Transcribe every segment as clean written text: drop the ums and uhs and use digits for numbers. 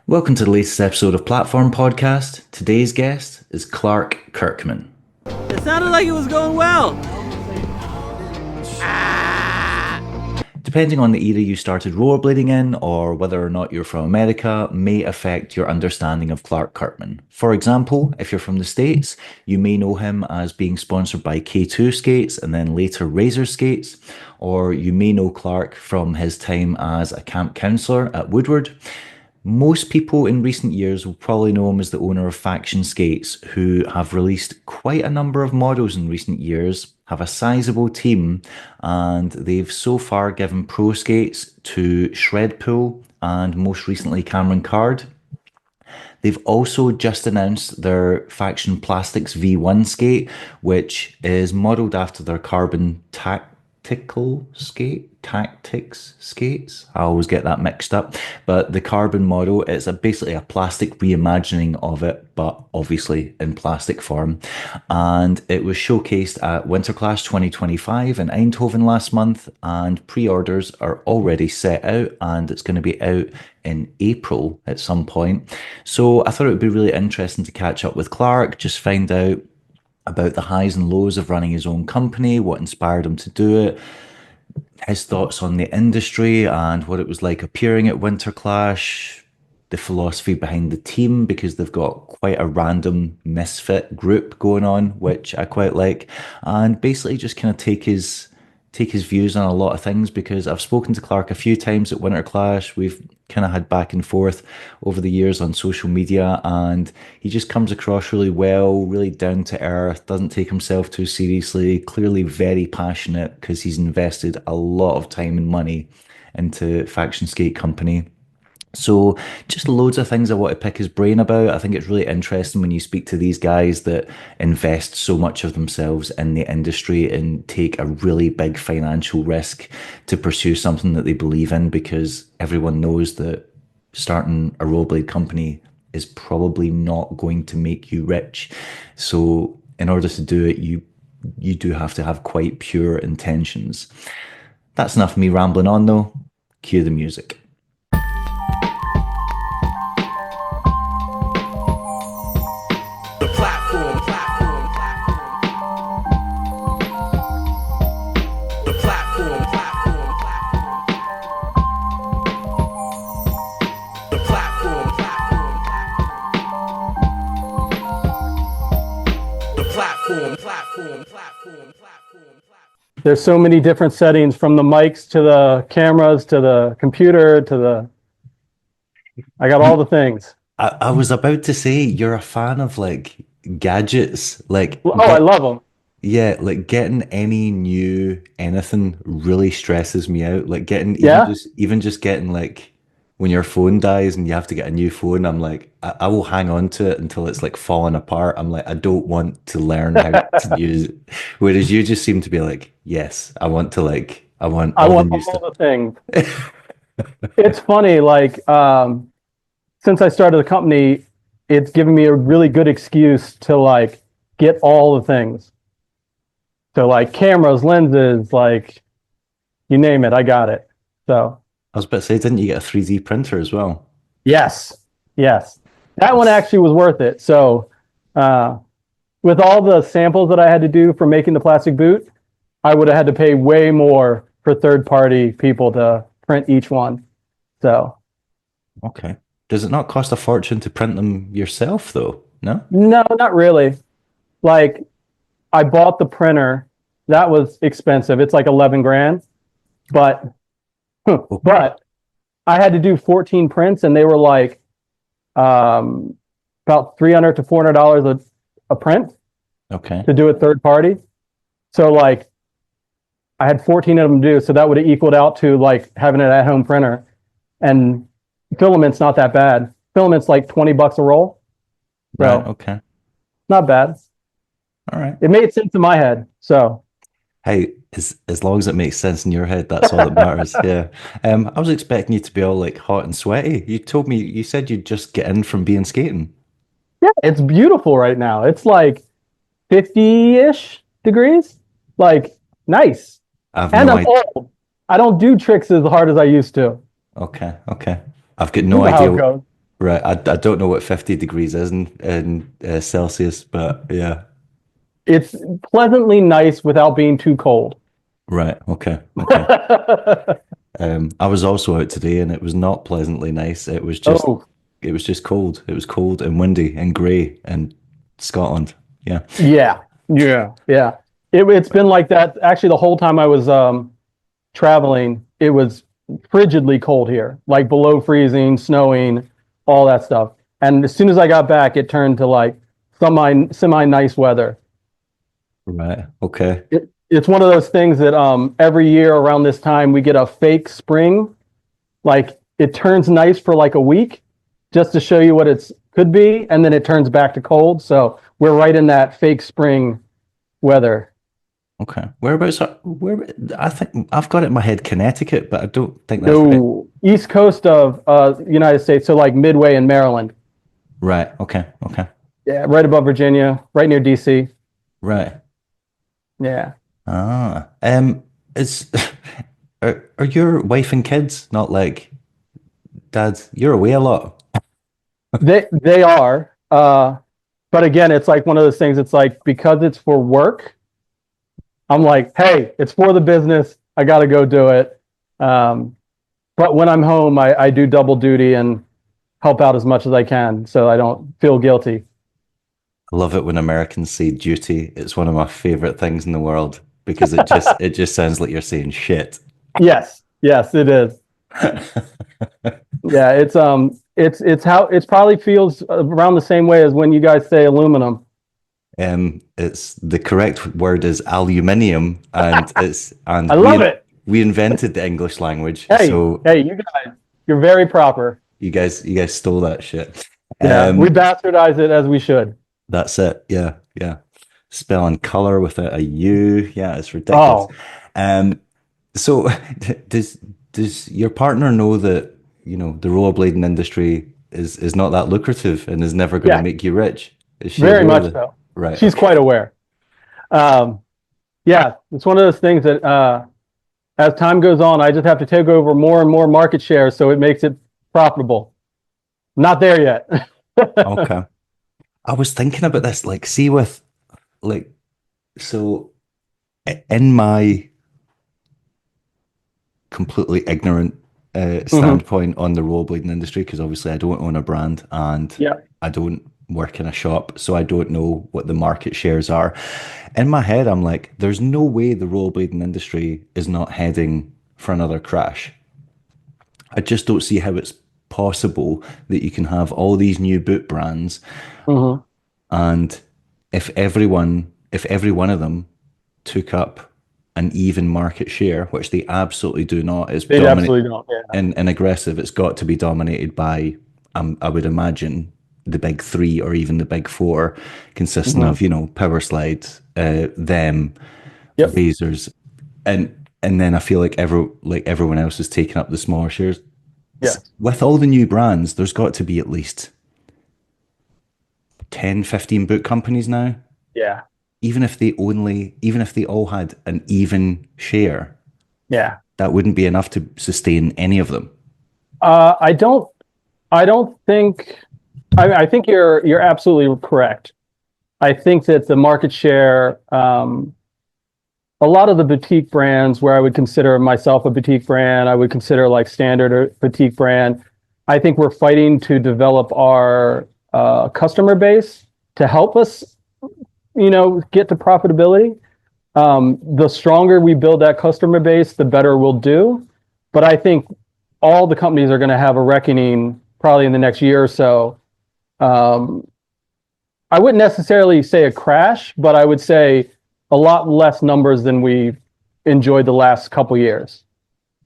Welcome to the latest episode of Platform Podcast. Today's guest is Clark Kirkman. It sounded like it was going well. Depending on the era you started rollerblading in or whether or not you're from America may affect your understanding of Clark Kirkman. For example, if you're from the States, you may know him as being sponsored by K2 Skates and then later Razor Skates, or you may know Clark from his time as a camp counselor at Woodward. Most people in recent years will probably know him as the owner of Faction Skates, who have released quite a number of models in recent years, have a sizable team, and they've so far given pro skates to Shredpool and most recently Cameron Card. They've also just announced their Faction Plastics V1 skate, which is modelled after their carbon tactics skates. I always get that mixed up, but the carbon model is basically a plastic reimagining of it, but obviously in plastic form. And it was showcased at Winterclash 2025 in Eindhoven last month, and pre-orders are already set out, and it's going to be out in April at some point. So I thought it would be really interesting to catch up with Clark, just find out about the highs and lows of running his own company, what inspired him to do it, his thoughts on the industry and what it was like appearing at Winterclash, the philosophy behind the team, because they've got quite a random misfit group going on, which I quite like, and basically just kind of take his views on a lot of things, because I've spoken to Clark a few times at Winterclash. We've kind of had back and forth over the years on social media, and he just comes across really well, really down to earth, doesn't take himself too seriously, clearly very passionate because he's invested a lot of time and money into Faction Skate Company. So just loads of things I want to pick his brain about. I think it's really interesting when you speak to these guys that invest so much of themselves in the industry and take a really big financial risk to pursue something that they believe in, because everyone knows that starting a rollerblade company is probably not going to make you rich. So in order to do it, you do have to have quite pure intentions. That's enough of me rambling on though. Cue the music. There's so many different settings, from the mics to the cameras to the computer to I got all the things. I was about to say, you're a fan of like gadgets, like I love them. Yeah, like getting any new anything really stresses me out. Like getting even just getting like when your phone dies and you have to get a new phone, I'm like, I will hang on to it until it's like falling apart. I'm like, I don't want to learn how to use it. Whereas you just seem to be like, yes, I want all the new stuff. The things. It's funny, like since I started the company, it's given me a really good excuse to like get all the things. So like cameras, lenses, like you name it, I got it. So I was about to say, didn't you get a 3D printer as well? Yes. That one actually was worth it. So with all the samples that I had to do for making the plastic boot, I would have had to pay way more for third-party people to print each one. So. Okay. Does it not cost a fortune to print them yourself, though? No? No, not really. Like, I bought the printer. That was expensive. It's like 11 grand. But I had to do 14 prints, and they were like about $300 to $400 a print. Okay. To do a third party. So like I had 14 of them to do, so that would have equaled out to like having an at-home printer. And filament's not that bad. Filament's like $20 a roll. So right, okay. Not bad. All right. It made sense in my head. So hey, as long as it makes sense in your head, that's all that matters. Yeah. I was expecting you to be all like hot and sweaty. You said you'd just get in from being skating. Yeah, it's beautiful right now. It's like 50-ish degrees. Like nice. I'm old. I don't do tricks as hard as I used to. Okay. I've got no idea. Right. I don't know what 50 degrees is in Celsius, but yeah. It's pleasantly nice without being too cold. Right. Okay. Okay. I was also out today and it was not pleasantly nice. Oh, It was just cold. It was cold and windy and grey in Scotland. Yeah. yeah. Yeah. Yeah. It's been like that. Actually, the whole time I was traveling, it was frigidly cold here, like below freezing, snowing, all that stuff. And as soon as I got back, it turned to like semi nice weather. Right. Okay. It's one of those things that every year around this time we get a fake spring. Like it turns nice for like a week just to show you what it's could be, and then it turns back to cold. So we're right in that fake spring weather. Okay. Where I think I've got it in my head Connecticut, but I don't think that's right. No, east coast of United States, so like Midway in Maryland. Right. Okay. Okay. Yeah, right above Virginia, right near DC. Right. Yeah. Ah. Is are your wife and kids not like dad, you're away a lot. They are. But again, it's like one of those things, it's like because it's for work, I'm like, hey, it's for the business. I gotta go do it. Um, but when I'm home, I do double duty and help out as much as I can so I don't feel guilty. I love it when Americans say duty. It's one of my favorite things in the world because it just sounds like you're saying shit. Yes, yes, it is. Yeah, it's how it's probably feels around the same way as when you guys say aluminum. It's the correct word is aluminium, and I love it. we invented the English language, Hey, so hey, you guys, you're very proper. you guys stole that shit. Yeah, we bastardize it as we should. That's it. Yeah, yeah. Spelling color without a U. Yeah, it's ridiculous. Oh, Um, so does your partner know that, you know, the rollerblading industry is not that lucrative and is never going to yeah, make you rich? Is she very aware of much it? so. Right. She's Okay. quite aware. Um, yeah, it's one of those things that as time goes on, I just have to take over more and more market share so it makes it profitable. Not there yet. Okay. I was thinking about this, like, see with like, so in my completely ignorant Hmm. standpoint on the rollerblading industry, because obviously I don't own a brand and Yeah. I don't work in a shop, so I don't know what the market shares are. In my head, I'm like, there's no way the rollerblading industry is not heading for another crash. I just don't see how it's possible that you can have all these new boot brands Hmm. and if every one of them took up an even market share, which they absolutely do not, it's They dominant absolutely don't. Yeah. and aggressive. It's got to be dominated by, I would imagine, the big three or even the big four, consisting Hmm. of, you know, Power Slides, them, Yep. Razors, and then I feel like everyone else is taking up the smaller shares. Yes. With all the new brands, there's got to be at least 10, 15 boot companies now. Yeah. Even if they all had an even share, Yeah. that wouldn't be enough to sustain any of them. Uh, I don't. I don't think. I think you're absolutely correct. I think that the market share, a lot of the boutique brands, where I would consider myself a boutique brand, I would consider like standard or boutique brand. I think we're fighting to develop our customer base to help us, get to profitability. The stronger we build that customer base, the better we'll do. But I think all the companies are going to have a reckoning probably in the next year or so. Um, I wouldn't necessarily say a crash, but I would say a lot less numbers than we enjoyed the last couple years.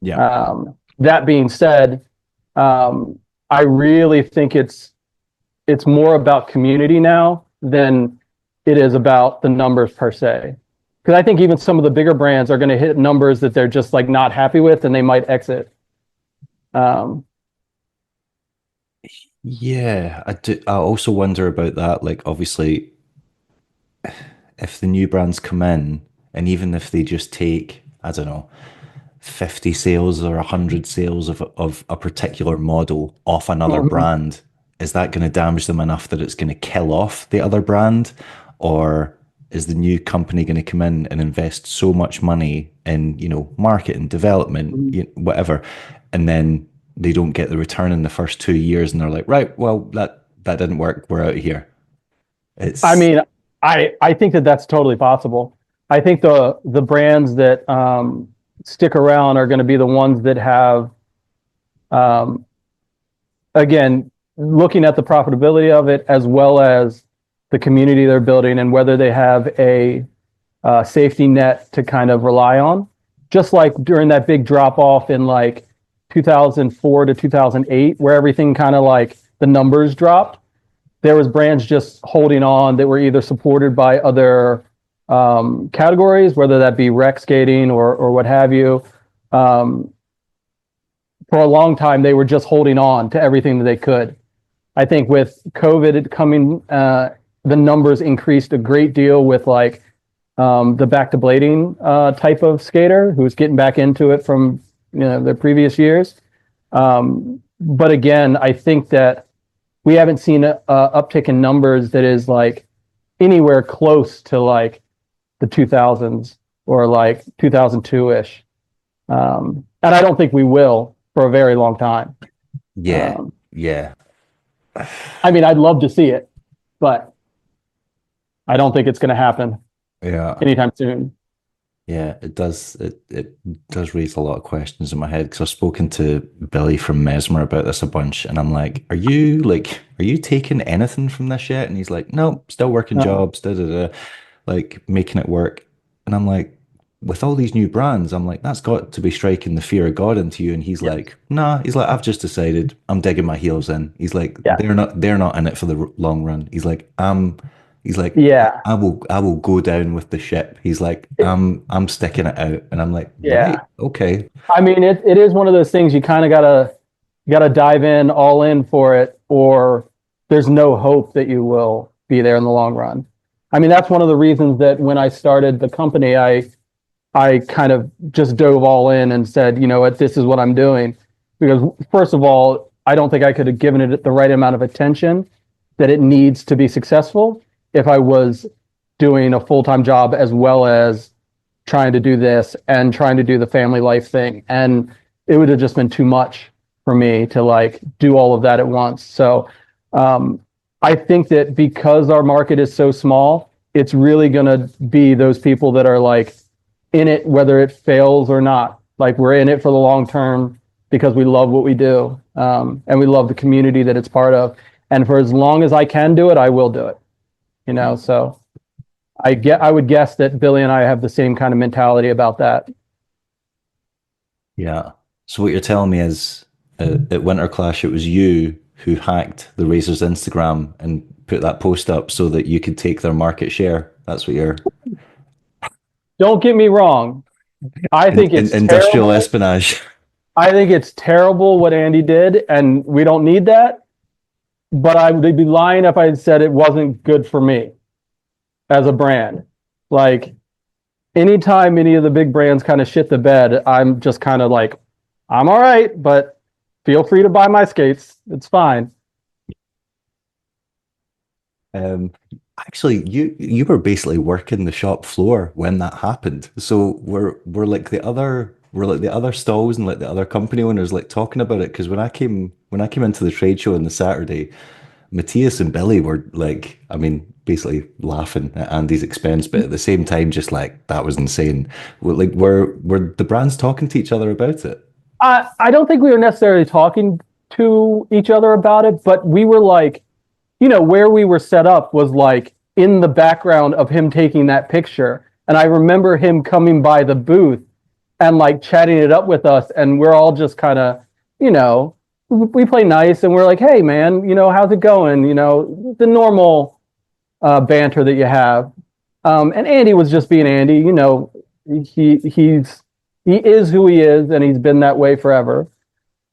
Yeah. That being said, I really think it's more about community now than it is about the numbers per se. Because I think even some of the bigger brands are going to hit numbers that they're just like not happy with, and they might exit. Um, Yeah, I do. I also wonder about that. Like, obviously, if the new brands come in, and even if they just take, I don't know, 50 sales or 100 sales of a particular model off another mhm. brand, is that going to damage them enough that it's going to kill off the other brand? Or is the new company going to come in and invest so much money in, marketing, development, Mhm. whatever, and then they don't get the return in the first 2 years and they're like, right, well, that didn't work. We're out of here. I It's mean, I think that that's totally possible. I think the brands that stick around are going to be the ones that have, um, again, looking at the profitability of it as well as the community they're building and whether they have a safety net to kind of rely on. Just like during that big drop off in like 2004 to 2008, where everything kind of like the numbers dropped, there was brands just holding on that were either supported by other categories, whether that be rec skating or what have you. Um, for a long time, they were just holding on to everything that they could. I think with COVID coming, the numbers increased a great deal with like the back to blading type of skater who's getting back into it from the previous years. But again, I think that we haven't seen a uptick in numbers that is like anywhere close to like the 2000s or like 2002-ish. And I don't think we will for a very long time. yeah, yeah, I mean, I'd love to see it, but I don't think it's going to happen yeah. anytime soon. Yeah, it does. It does raise a lot of questions in my head because I've spoken to Billy from Mesmer about this a bunch, and I'm like, are you taking anything from this yet?" And he's like, "No, still working No. jobs, da da da, like making it work." And I'm like, with all these new brands, I'm like, that's got to be striking the fear of God into you. And he's Yes. like, nah, he's like, I've just decided I'm digging my heels in. He's like, Yeah. they're not in it for the long run. He's like, Yeah. I will go down with the ship. He's like, I'm sticking it out. And I'm like, right, Yeah. okay. I mean, it is one of those things you kind of gotta dive in all in for it, or there's no hope that you will be there in the long run. I mean, that's one of the reasons that when I started the company, I kind of just dove all in and said, you know what, this is what I'm doing. Because first of all, I don't think I could have given it the right amount of attention that it needs to be successful if I was doing a full-time job as well as trying to do this and trying to do the family life thing. And it would have just been too much for me to like do all of that at once. So um, I think that because our market is so small, it's really going to be those people that are like in it, whether it fails or not. Like we're in it for the long term because we love what we do, and we love the community that it's part of. And for as long as I can do it, I will do it. So I would guess that Billy and I have the same kind of mentality about that. Yeah. So what you're telling me is at Winterclash, it was you who hacked the Razor's Instagram and put that post up so that you could take their market share. That's what you're Don't get me wrong. I think it's industrial terrible. espionage. I think it's terrible what Andy did, and we don't need that. But I would be lying if I said it wasn't good for me as a brand. Like anytime any of the big brands kind of shit the bed, I'm just kind of like, I'm all right, but feel free to buy my skates. It's fine. Um, Actually, you were basically working the shop floor when that happened. So we're like the other stalls and like the other company owners like talking about it because when I came into the trade show on the Saturday, Matthias and Billy were like, I mean, basically laughing at Andy's expense, but at the same time, just like that was insane. Were the brands talking to each other about it? I don't think we were necessarily talking to each other about it, but we were like, where we were set up was like in the background of him taking that picture. And I remember him coming by the booth and like chatting it up with us. And we're all just kind of, we play nice and we're like, hey, man, how's it going? The normal banter that you have. And Andy was just being Andy. He is who he is, and he's been that way forever.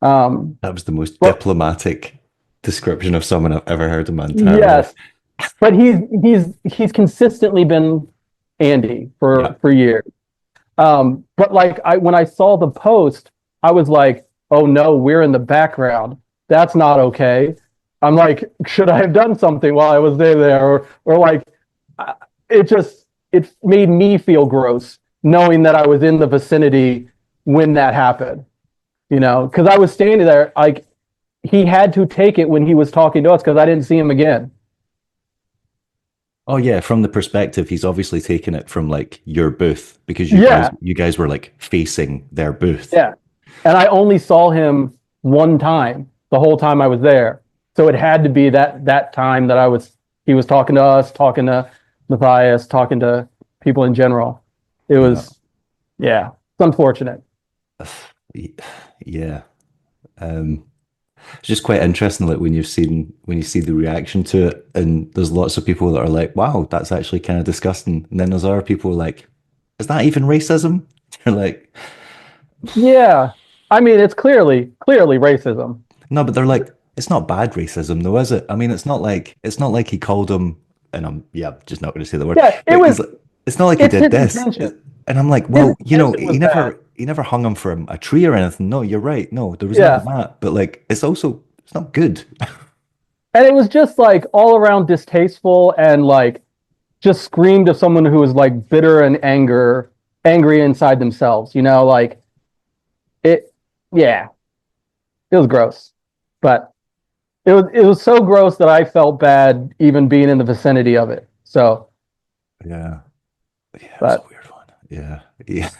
That was the most But diplomatic description of someone I've ever heard in my entire life. yes, but he's consistently been Andy Yeah. for years. But like when I saw the post, I was like, oh no, we're in the background. That's not okay. I'm like, should I have done something while I was there, or like, it just it made me feel gross knowing that I was in the vicinity when that happened. Because I was standing there, like he had to take it when he was talking to us because I didn't see him again. Oh yeah, from the perspective, he's obviously taken it from like your booth because Yeah, you guys were like facing their booth. yeah. And I only saw him one time the whole time I was there. So it had to be that time that he was talking to us, talking to Matthias, talking to people in general. It Yeah. was, yeah, it's unfortunate. Yeah. Um, it's just quite interesting, like when you see the reaction to it, and there's lots of people that are like, "Wow, that's actually kind of disgusting," and then there's other people like, "Is that even racism?" They're like, Yeah. I mean, it's clearly racism. "No," but they're like, "It's not bad racism, though, is it?" I mean, it's not like he called him, and I'm yeah, just not going to say the word, Yeah, but he's like, it's not like he it's did his this, intention. and I'm like, His well, intention was bad. he never hung him from a tree or anything. No, you're right. No, there was none of Yeah. that. But like, it's not good. And it was just like all around distasteful and like just screamed of someone who was like bitter and angry inside themselves, like it, yeah, it was gross. But it was so gross that I felt bad even being in the vicinity of it. So, Yeah. Yeah, it was a but weird one. Yeah, yeah.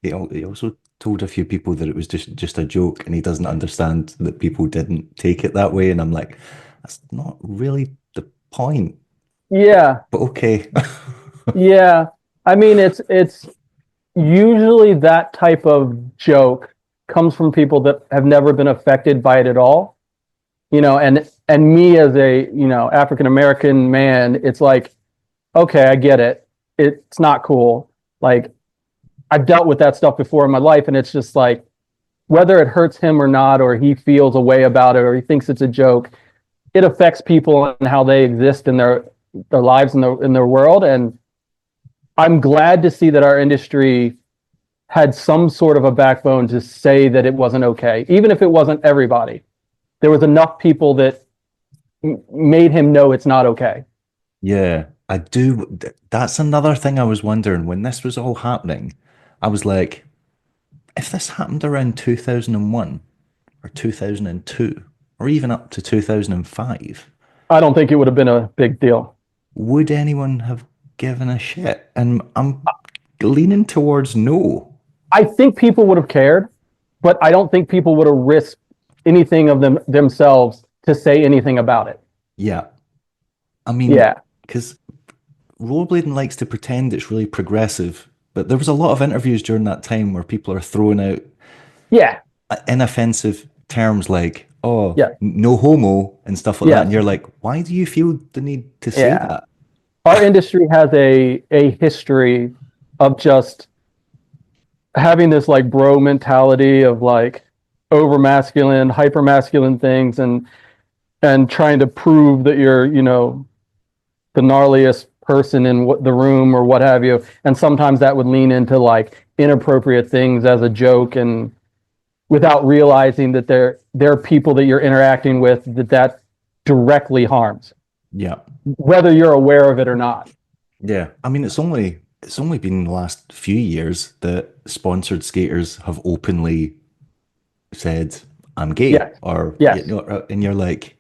He also told a few people that it was just a joke, and he doesn't understand that people didn't take it that way. And I'm like, that's not really the point. yeah, But okay. yeah. I mean, it's usually that type of joke comes from people that have never been affected by it at all. And me as a African American man, it's like, okay, I get it. It's not cool. Like I've dealt with that stuff before in my life, and it's just like whether it hurts him or not, or he feels a way about it, or he thinks it's a joke, it affects people and how they exist in their lives in their world. And I'm glad to see that our industry had some sort of a backbone to say that it wasn't okay, even if it wasn't everybody. There was enough people that made him know it's not okay. Yeah, I do. That's another thing I was wondering when this was all happening. I was like, if this happened around 2001 or 2002 or even up to 2005, I don't think it would have been a big deal. would anyone have given a shit? And I'm leaning towards no. I think people would have cared, but I don't think people would have risked anything of themselves to say anything about it. Yeah. I mean, Yeah. because rollerblading likes to pretend it's really progressive, but there was a lot of interviews during that time where people are throwing out Yeah. inoffensive terms like, oh, Yeah. no homo and stuff like that. And Yes. you're like, why do you feel the need to say Yeah. that? Our industry has a history of just having this like bro mentality of like over masculine, hyper masculine things and trying to prove that you're, the gnarliest person in the room or what have you. And sometimes that would lean into like inappropriate things as a joke and without realizing that they're people that you're interacting with that directly harms, Yeah. whether you're aware of it or not. Yeah. I mean, it's only been the last few years that sponsored skaters have openly said, I'm gay, Yes. or Yes. and you're like,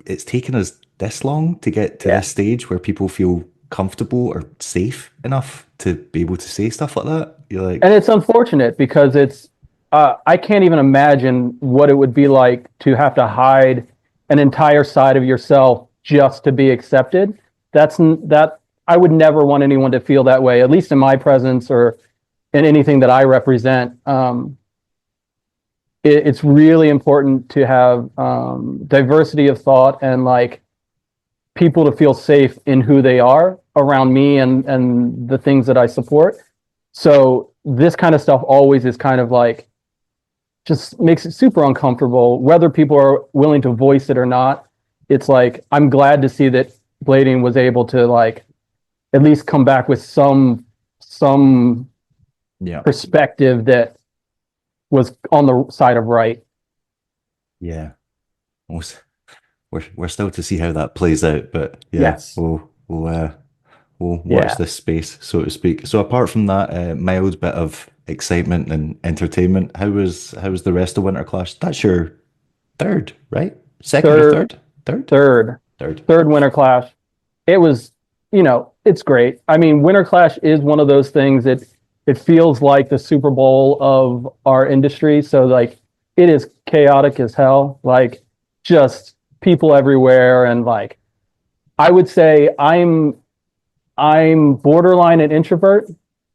it's taken us this long to get to Yeah. this stage where people feel comfortable or safe enough to be able to say stuff like that. You're like, And it's unfortunate because I can't even imagine what it would be like to have to hide an entire side of yourself just to be accepted. That I would never want anyone to feel that way, at least in my presence or in anything that I represent. It's really important to have diversity of thought and like people to feel safe in who they are around me and the things that I support. So this kind of stuff always is kind of like just makes it super uncomfortable, whether people are willing to voice it or not. It's like I'm glad to see that blading was able to like at least come back with some yeah, perspective that was on the side of right. yeah. Most we're still to see how that plays out, but yeah, Yes. we'll watch Yeah. this space, so to speak. So apart from that mild bit of excitement and entertainment, how was the rest of Winterclash? That's your third, right? Second or Third, third? Third? third, Third. third Winter Clash. It was, it's great. I mean, Winter Clash is one of those things that it feels like the Super Bowl of our industry. So like it is chaotic as hell. Like just people everywhere. And like I would say I'm borderline an introvert,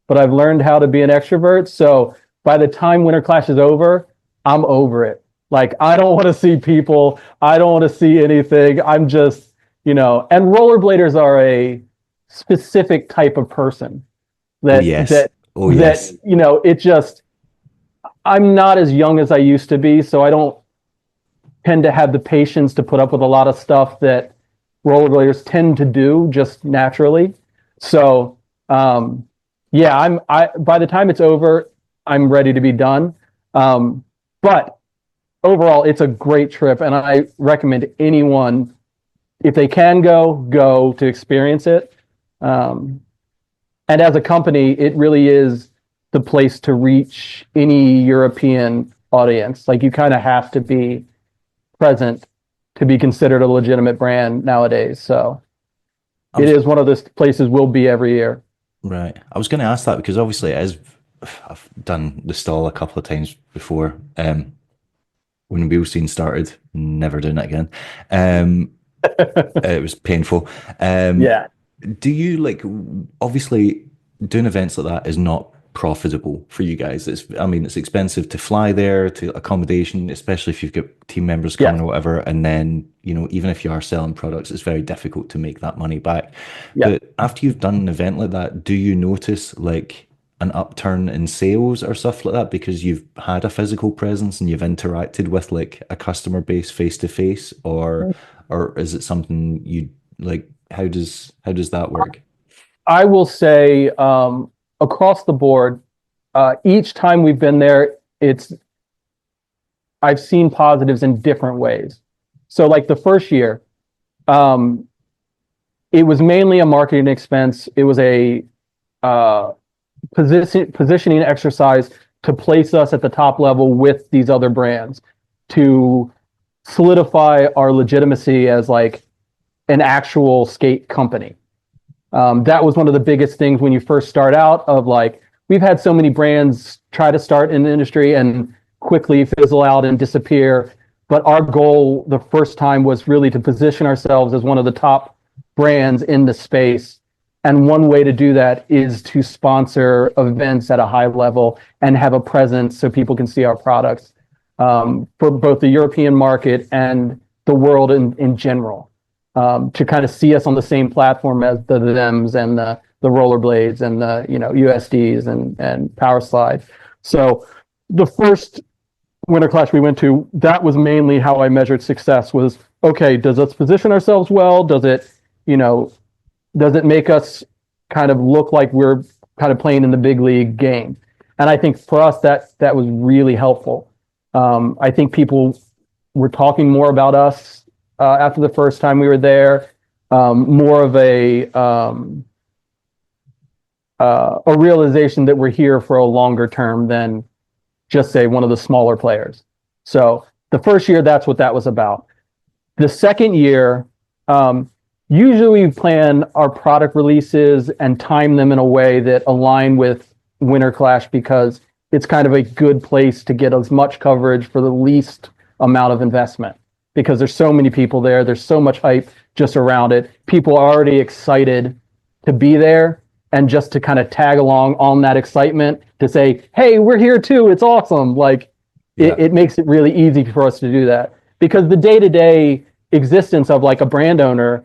but I've learned how to be an extrovert. So by the time Winter Clash is over, I'm over it. Like I don't want to see people. I don't want to see anything. I'm just, and rollerbladers are a specific type of person Oh that yes. that Oh that yes. it just I'm not as young as I used to be, so I don't tend to have the patience to put up with a lot of stuff that rollerbladers tend to do just naturally. So, yeah, I by the time it's over, I'm ready to be done. But overall, it's a great trip, and I recommend anyone, if they can go to experience it. Um, and as a company, it really is the place to reach any European audience. Like you kind of have to be present to be considered a legitimate brand nowadays. So I it was is one of those places we'll be every year. right. I was going to ask that because obviously it is. I've done the stall a couple of times before. When Wheelstein started, never doing it again. Um, it was painful. Um, Yeah. do you like obviously doing events like that is not profitable for you guys? I mean, it's expensive to fly there, to accommodation, especially if you've got team members coming Yes. or whatever. And then, even if you are selling products, it's very difficult to make that money back. Yeah. But after you've done an event like that, do you notice like an upturn in sales or stuff like that because you've had a physical presence and you've interacted with like a customer base face to face, or is it something you like? How does that work? I will say across the board, each time we've been there, I've seen positives in different ways. So like the first year, um, it was mainly a marketing expense. It was a uh, positioning exercise to place us at the top level with these other brands to solidify our legitimacy as like an actual skate company. That was one of the biggest things when you first start out of like, we've had so many brands try to start in the industry and quickly fizzle out and disappear. But our goal the first time was really to position ourselves as one of the top brands in the space. And one way to do that is to sponsor events at a high level and have a presence so people can see our products for both the European market and the world in general, to kind of see us on the same platform as the thems and the rollerblades and the USDs and power slide. So the first Winter Clash we went to, that was mainly how I measured success was, okay, does us position ourselves well? Does it make us kind of look like we're kind of playing in the big league game? And I think for us that was really helpful. I think people were talking more about us after the first time we were there. More of a realization that we're here for a longer term than just say one of the smaller players. So the first year, that's what that was about. The second year, usually we plan our product releases and time them in a way that align with Winter Clash because it's kind of a good place to get as much coverage for the least amount of investment because there's so many people there. There's so much hype just around it. People are already excited to be there and just to kind of tag along on that excitement to say, hey, we're here too. It's awesome. Like Yeah. it makes it really easy for us to do that because the day-to-day existence of like a brand owner,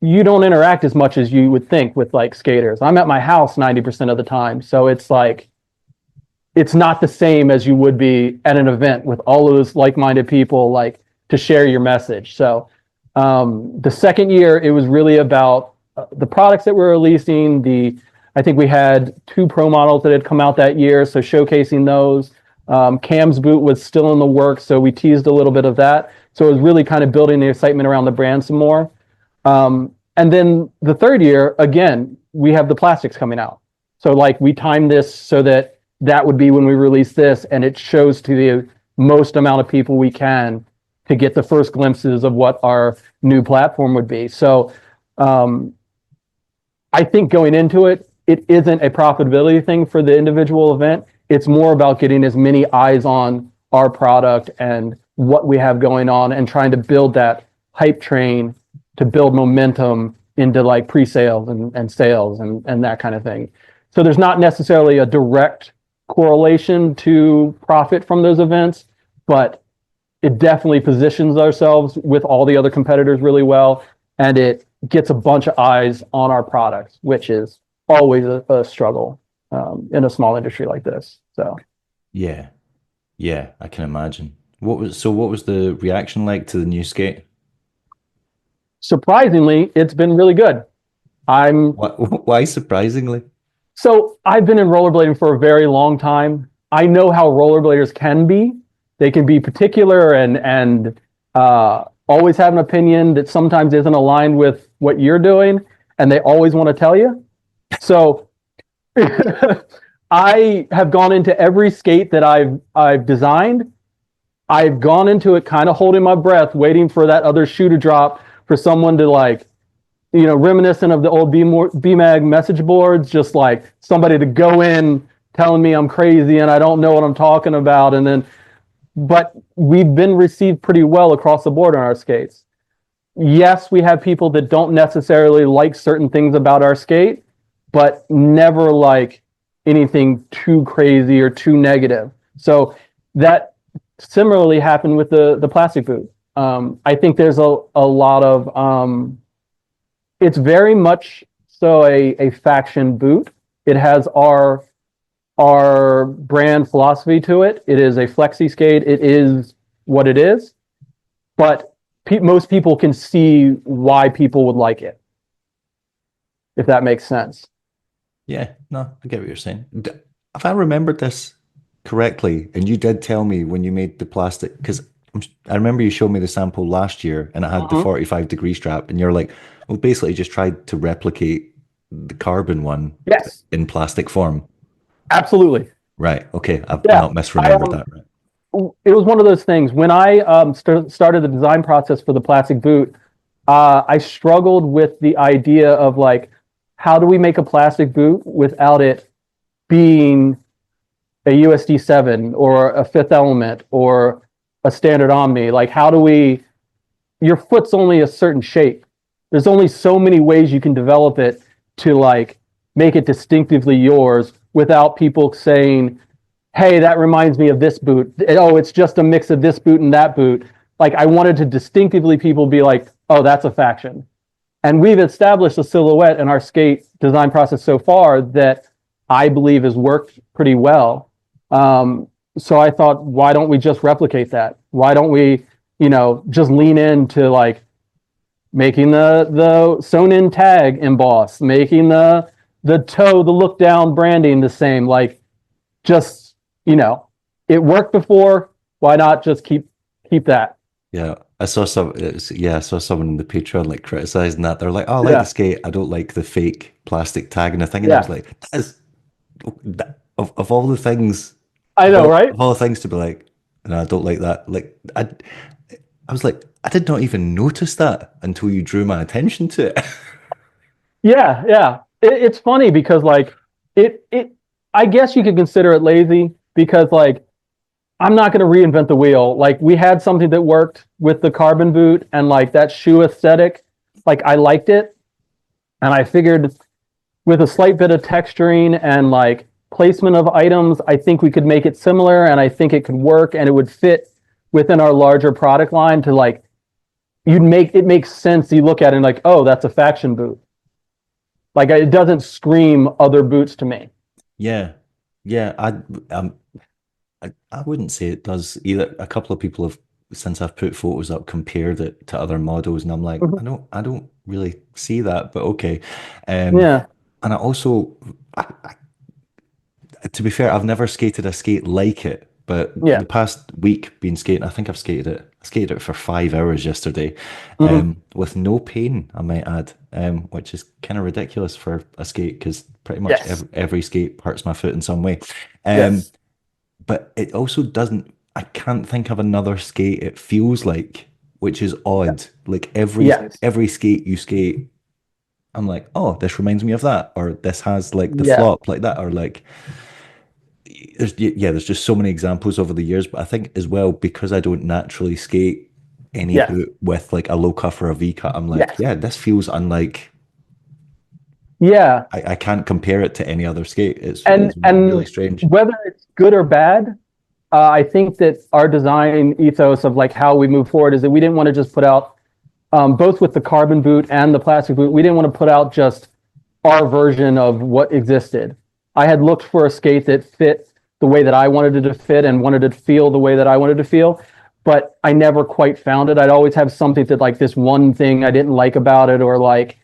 you don't interact as much as you would think with like skaters. I'm at my house 90% of the time. So it's like, it's not the same as you would be at an event with all of those like-minded people, like to share your message. So the second year, it was really about the products that we're releasing. I think we had 2 pro models that had come out that year. So showcasing those. Cam's boot was still in the works. So we teased a little bit of that. So it was really kind of building the excitement around the brand some more. And then the third year, again, we have the plastics coming out. So like we timed this so that that would be when we release this, and it shows to the most amount of people we can to get the first glimpses of what our new platform would be. So I think going into it, it isn't a profitability thing for the individual event. It's more about getting as many eyes on our product and what we have going on and trying to build that hype train to build momentum into like pre-sales and sales and that kind of thing. So there's not necessarily a direct correlation to profit from those events, but it definitely positions ourselves with all the other competitors really well, and it gets a bunch of eyes on our products, which is always a struggle in a small industry like this. So Yeah, yeah, I can imagine. What was the reaction like to the new skate? surprisingly, it's been really good. I'm Why, why surprisingly? So I've been in rollerblading for a very long time. I know how rollerbladers can be. They can be particular and always have an opinion that sometimes isn't aligned with what you're doing, and they always want to tell you. So I have gone into every skate that I've designed. I've gone into it kind of holding my breath, waiting for that other shoe to drop, for someone to like, reminiscent of the old BMAG message boards, just like somebody to go in telling me I'm crazy and I don't know what I'm talking about. But we've been received pretty well across the board on our skates. Yes, we have people that don't necessarily like certain things about our skate, but never like anything too crazy or too negative. So that similarly happened with the plastic boot. I think there's a lot of it's very much so a faction boot. It has our brand philosophy to it. It is a flexi skate. It is what it is, but most people can see why people would like it, if that makes sense. Yeah, no, I get what you're saying. If I remembered this correctly, and you did tell me when you made the plastic, because I remember you showed me the sample last year and it had the Mhm. 45-degree strap, and you're like, well, basically just tried to replicate the carbon one Yes, in plastic form. absolutely. Right. Okay. I've Yeah, not misremembered that. Right. it was one of those things. When I started the design process for the plastic boot, I struggled with the idea of like, how do we make a plastic boot without it being a USD7 or a Fifth Element or a standard Omni? Like, how do we? Your foot's only a certain shape. There's only so many ways you can develop it to like make it distinctively yours without people saying, hey, that reminds me of this boot. Oh, it's just a mix of this boot and that boot. Like, I wanted to distinctively people be like, oh, that's a faction. And we've established a silhouette in our skate design process so far that I believe has worked pretty well. So I thought, why don't we just replicate that? Why don't we, just lean into like making the sewn in tag emboss, making the toe, the look down branding the same, like just, it worked before. Why not just keep that? Yeah. I saw someone in the Patreon like criticizing that. They're like, oh, I like the Yeah. skate. I don't like the fake plastic tag and the thing. And I was Yeah. like, of all the things, I know, right? of all the things to be like, no, I don't like that. Like, I was like, I did not even notice that until you drew my attention to it. Yeah, yeah. It's funny because like it I guess you could consider it lazy because like I'm not going to reinvent the wheel. Like we had something that worked with the carbon boot and like that shoe aesthetic. Like I liked it, and I figured with a slight bit of texturing and like placement of items, I think we could make it similar, and I think it could work, and it would fit within our larger product line to like you'd make it makes sense. You look at it and like, oh, that's a faction boot. Like it doesn't scream other boots to me. Yeah. Yeah. I wouldn't say it does either. A couple of people have, since I've put photos up, compared it to other models, and I'm like, Mhm. I don't really see that, but okay. Um, Yeah, and I also, to be fair, I've never skated a skate like it, but yeah. the past week being skating, I think I've skated it I skated it for 5 hours yesterday, Mhm. with no pain, I might add, which is kind of ridiculous for a skate because pretty much Yes. every skate hurts my foot in some way. Um, Yes. but it also doesn't, I can't think of another skate it feels like, which is odd. Like Yes. every skate you skate, I'm like, oh, this reminds me of that, or this has like the Yeah. flop like that, or like there's just so many examples over the years. But I think as well because I don't naturally skate any Yes. boot with like a low cuff or a V cut, I'm like, Yes. yeah, this feels unlike. Yeah. I can't compare it to any other skate. And It's really strange. whether it's good or bad, I think that our design ethos of like how we move forward is that we didn't want to just put out both with the carbon boot and the plastic boot. We didn't want to put out just our version of what existed. I had looked for a skate that fit the way that I wanted it to fit and wanted it to feel the way that I wanted to feel, but I never quite found it. I'd always have something that like this one thing I didn't like about it, or like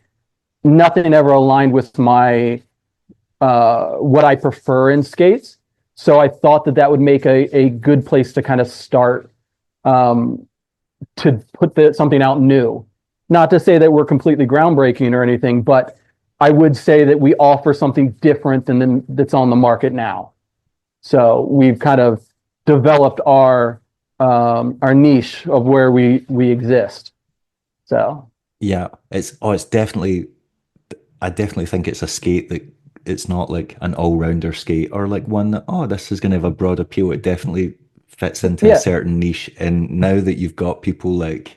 nothing ever aligned with my what I prefer in skates. So I thought that that would make a good place to kind of start um, to put something out new. Not to say that we're completely groundbreaking or anything, but I would say that we offer something different than that's on the market now. So we've kind of developed our niche of where we exist. So Yeah, it's definitely. I definitely think it's a skate that it's not like an all-rounder skate or like one that, oh, this is going to have a broad appeal. It definitely fits into a yeah, certain niche. And now that you've got people like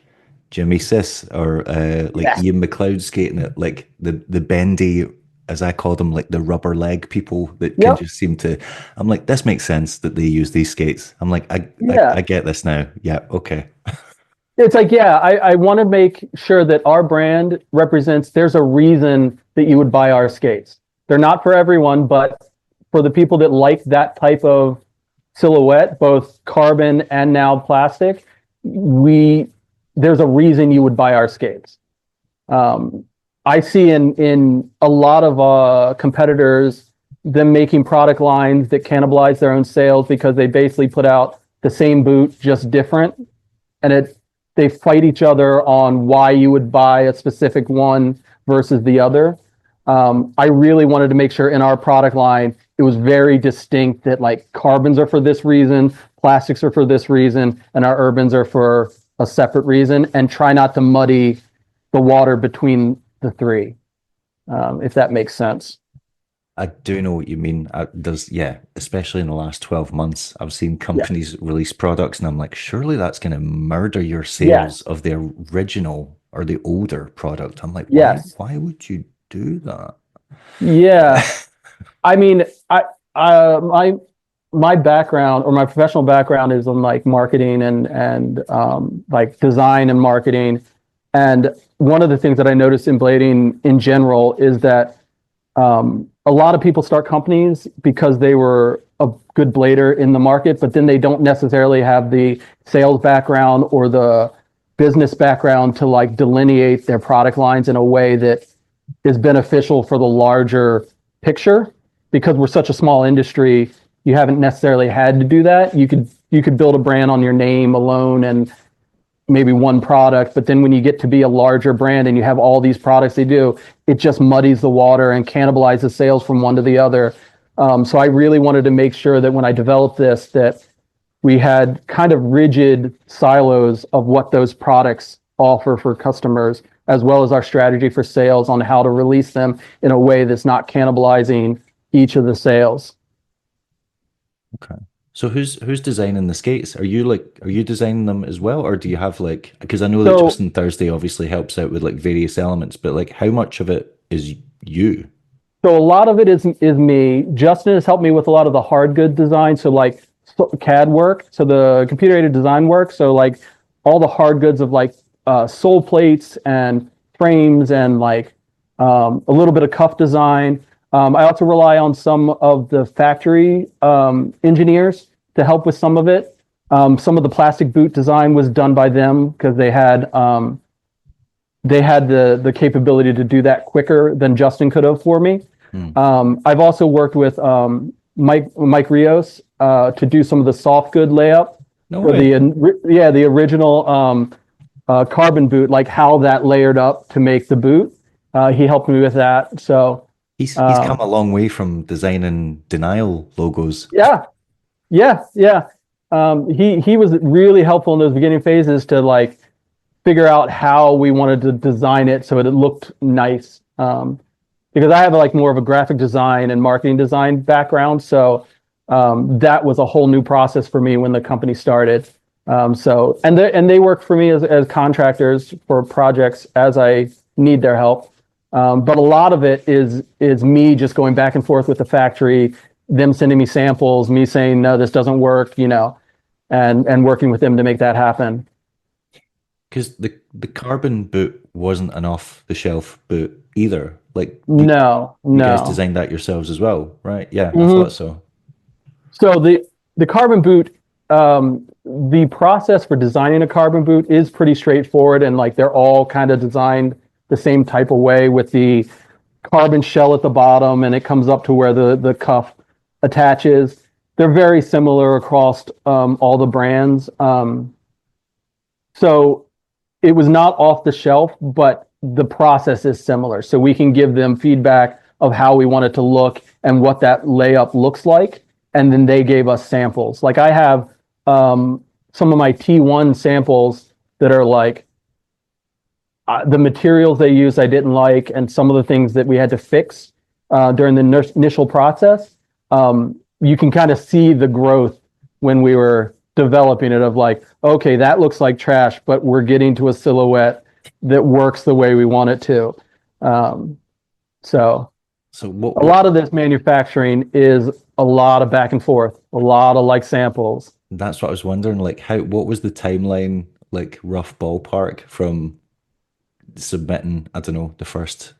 Jimmy Sis or like yes, Ian McLeod skating it, like the bendy, as I call them, like the rubber leg people that can yep, just seem to, I'm like, this makes sense that they use these skates. I'm like, I yeah. get this now. Yeah, okay. It's like, yeah, I want to make sure that our brand represents, there's a reason that you would buy our skates. They're not for everyone, but for the people that like that type of silhouette, both carbon and now plastic, we there's a reason you would buy our skates. Um, I see in a lot of competitors them making product lines that cannibalize their own sales because they basically put out the same boot, just different, and they fight each other on why you would buy a specific one versus the other. I really wanted to make sure in our product line it was very distinct that like carbons are for this reason, plastics are for this reason, and our urbans are for a separate reason, and try not to muddy the water between the three, if that makes sense. I do know what you mean. Yeah, especially in the last 12 months, I've seen Yeah. companies release products, and I'm like, surely that's going to murder your sales Yes. of the original or the older product. I'm like, Yes. why would you do that? Yeah. I mean, my background or my professional background is in like marketing and like design and marketing. And one of the things that I noticed in blading in general is that a lot of people start companies because they were a good blader in the market, but then they don't necessarily have the sales background or the business background to like delineate their product lines in a way that is beneficial for the larger picture. Because we're such a small industry, you haven't necessarily had to do that. You could build a brand on your name alone and maybe one product, but then when you get to be a larger brand and you have all these products they do, it just muddies the water and cannibalizes sales from one to the other. So I really wanted to make sure that when I developed this, that we had kind of rigid silos of what those products offer for customers, as well as our strategy for sales on how to release them in a way that's not cannibalizing each of the sales. Okay. So who's designing the skates? Are you designing them as well, or do you have like because I know that So Justin Thursday obviously helps out with like various elements, but like how much of it is you? So a lot of it is me. Justin has helped me with a lot of the hard good design. So like CAD work, so the computer aided design work. So like all the hard goods of like sole plates and frames and like a little bit of cuff design. I also rely on some of the factory engineers to help with some of it. Some of the plastic boot design was done by them because they had the capability to do that quicker than Justin could have for me. Hmm. I've also worked with Mike Rios to do some of the soft good layup No for way. the original carbon boot, like how that layered up to make the boot. He helped me with that. So He's come um, a long way from designing denial logos. yeah, yeah. He was really helpful in those beginning phases to like figure out how we wanted to design it so it looked nice. Because I have like more of a graphic design and marketing design background, so that was a whole new process for me when the company started. And they work for me as contractors for projects as I need their help. But a lot of it is me just going back and forth with the factory, them sending me samples, me saying no, this doesn't work, and working with them to make that happen. Because the carbon boot wasn't an off the shelf boot either. Like No, you guys no. designed that yourselves as well, right? Yeah, I Mhm. thought so. So the carbon boot, the process for designing a carbon boot is pretty straightforward, and like they're all kind of designed the same type of way with the carbon shell at the bottom, and it comes up to where the cuff attaches. They're very similar across all the brands. So it was not off the shelf, but the process is similar. So we can give them feedback of how we want it to look and what that layup looks like. And then they gave us samples. Like I have some of my T1 samples that are like the materials they use I didn't like, and some of the things that we had to fix during the initial process. You can kind of see the growth when we were developing it of like, okay, that looks like trash, but we're getting to a silhouette that works the way we want it to. Um, so So what a what lot of this manufacturing is a lot of back and forth, a lot of like samples. that's what I was wondering, like what was the timeline, like rough ballpark from submitting, I don't know, the first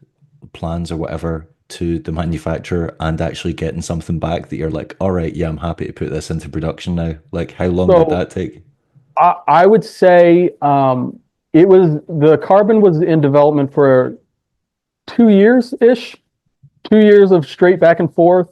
plans or whatever to the manufacturer and actually getting something back that you're like, all right, yeah, I'm happy to put this into production now. Like how long did So that take? I would say the carbon was in development for 2 years ish, 2 years of straight back and forth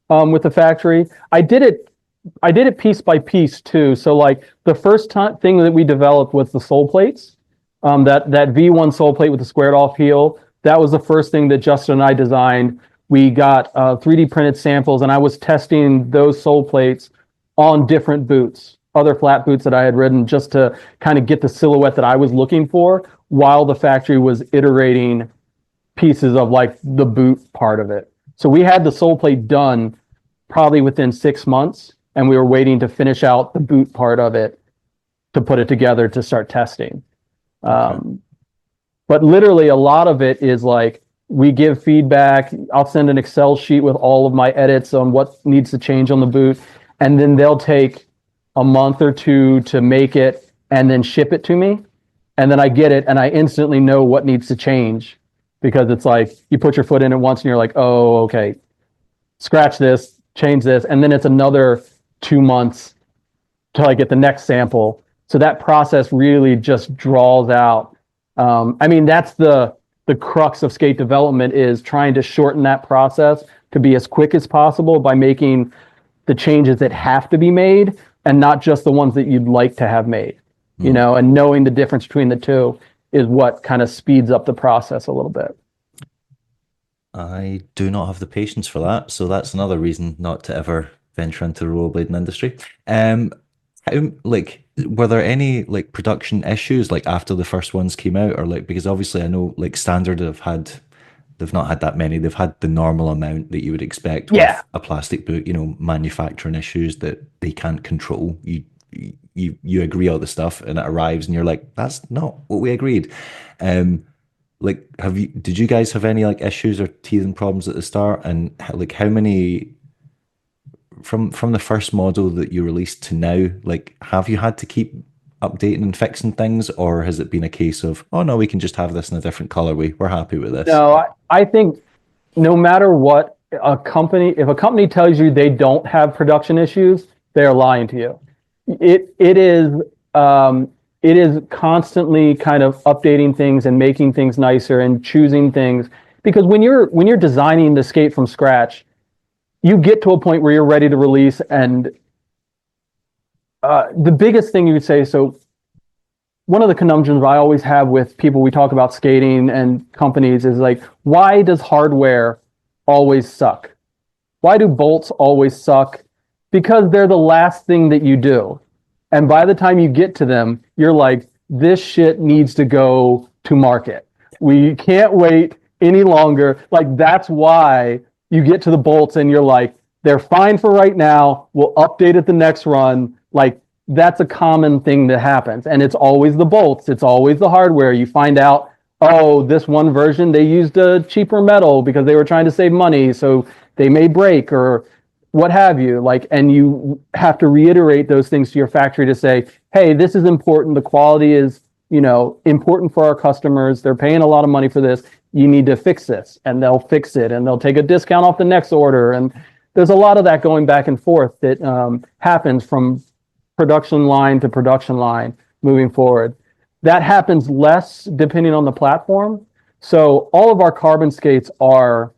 with the factory. I did it piece by piece too. So like the first thing that we developed was the sole plates. That V1 sole plate with the squared off heel. That was the first thing that Justin and I designed. We got 3D printed samples, and I was testing those sole plates on different boots, other flat boots that I had ridden, just to kind of get the silhouette that I was looking for while the factory was iterating pieces of like the boot part of it. So we had the sole plate done probably within 6 months, and we were waiting to finish out the boot part of it to put it together to start testing. Okay. Um, but literally, a lot of it is like we give feedback. I'll send an Excel sheet with all of my edits on what needs to change on the boot, and then they'll take a month or two to make it and then ship it to me. And then I get it and I instantly know what needs to change, because it's like you put your foot in it once and you're like, oh, okay, scratch this, change this. And then it's another 2 months till I get the next sample. So that process really just draws out. I mean, that's the crux of skate development, is trying to shorten that process to be as quick as possible by making the changes that have to be made and not just the ones that you'd like to have made, Hmm. and knowing the difference between the two is what kind of speeds up the process a little bit. I do not have the patience for that, so that's another reason not to ever venture into the rollerblading industry. Like, were there any like production issues like after the first ones came out, or like because obviously I know like Standard they've not had that many. They've had the normal amount that you would expect Yeah. with a plastic boot, manufacturing issues that they can't control. You agree all the stuff and it arrives and you're like, that's not what we agreed. Um, like did you guys have any like issues or teething problems at the start? And like how many from the first model that you released to now, like have you had to keep updating and fixing things, or has it been a case of, oh no, we can just have this in a different colorway, we're happy with this? No, I think no matter what if a company tells you they don't have production issues, they're lying to you. It is constantly kind of updating things and making things nicer and choosing things, because when you're designing the skate from scratch, you get to a point where you're ready to release, and The biggest thing you would say, so one of the conundrums I always have with people we talk about skating and companies is like, why does hardware always suck? Why do bolts always suck? Because they're the last thing that you do. And by the time you get to them, you're like, this shit needs to go to market. We can't wait any longer. Like, that's why you get to the bolts and you're like, they're fine for right now. We'll update it the next run. Like, that's a common thing that happens. And it's always the bolts. It's always the hardware. You find out, oh, this one version, they used a cheaper metal because they were trying to save money. So they may break or what have you. Like, and you have to reiterate those things to your factory to say, hey, this is important. The quality is, important for our customers. They're paying a lot of money for this. You need to fix this. And they'll fix it. And they'll take a discount off the next order. And there's a lot of that going back and forth that happens from production line to production line moving forward. That happens less depending on the platform. So all of our carbon skates are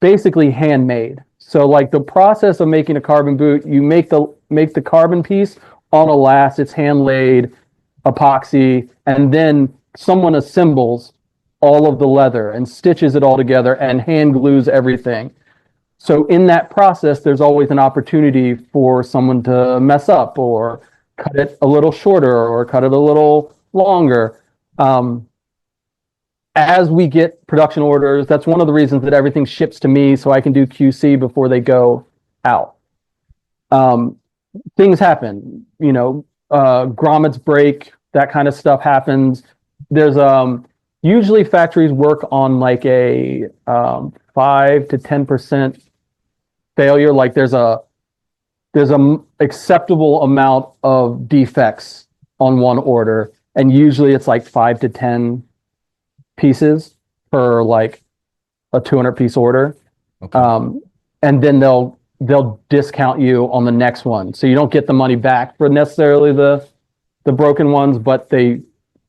basically handmade. So like the process of making a carbon boot, you make the carbon piece on a last, it's hand laid, epoxy, and then someone assembles all of the leather and stitches it all together and hand glues everything. So in that process, there's always an opportunity for someone to mess up or cut it a little shorter or cut it a little longer. As we get production orders, that's one of the reasons that everything ships to me so I can do QC before they go out. Things happen, grommets break, that kind of stuff happens. There's usually factories work on like a 5 to 10% failure. Like there's a acceptable amount of defects on one order, and usually it's like 5 to 10 pieces per like a 200 piece order. Okay. And then they'll discount you on the next one, so you don't get the money back for necessarily the broken ones, but they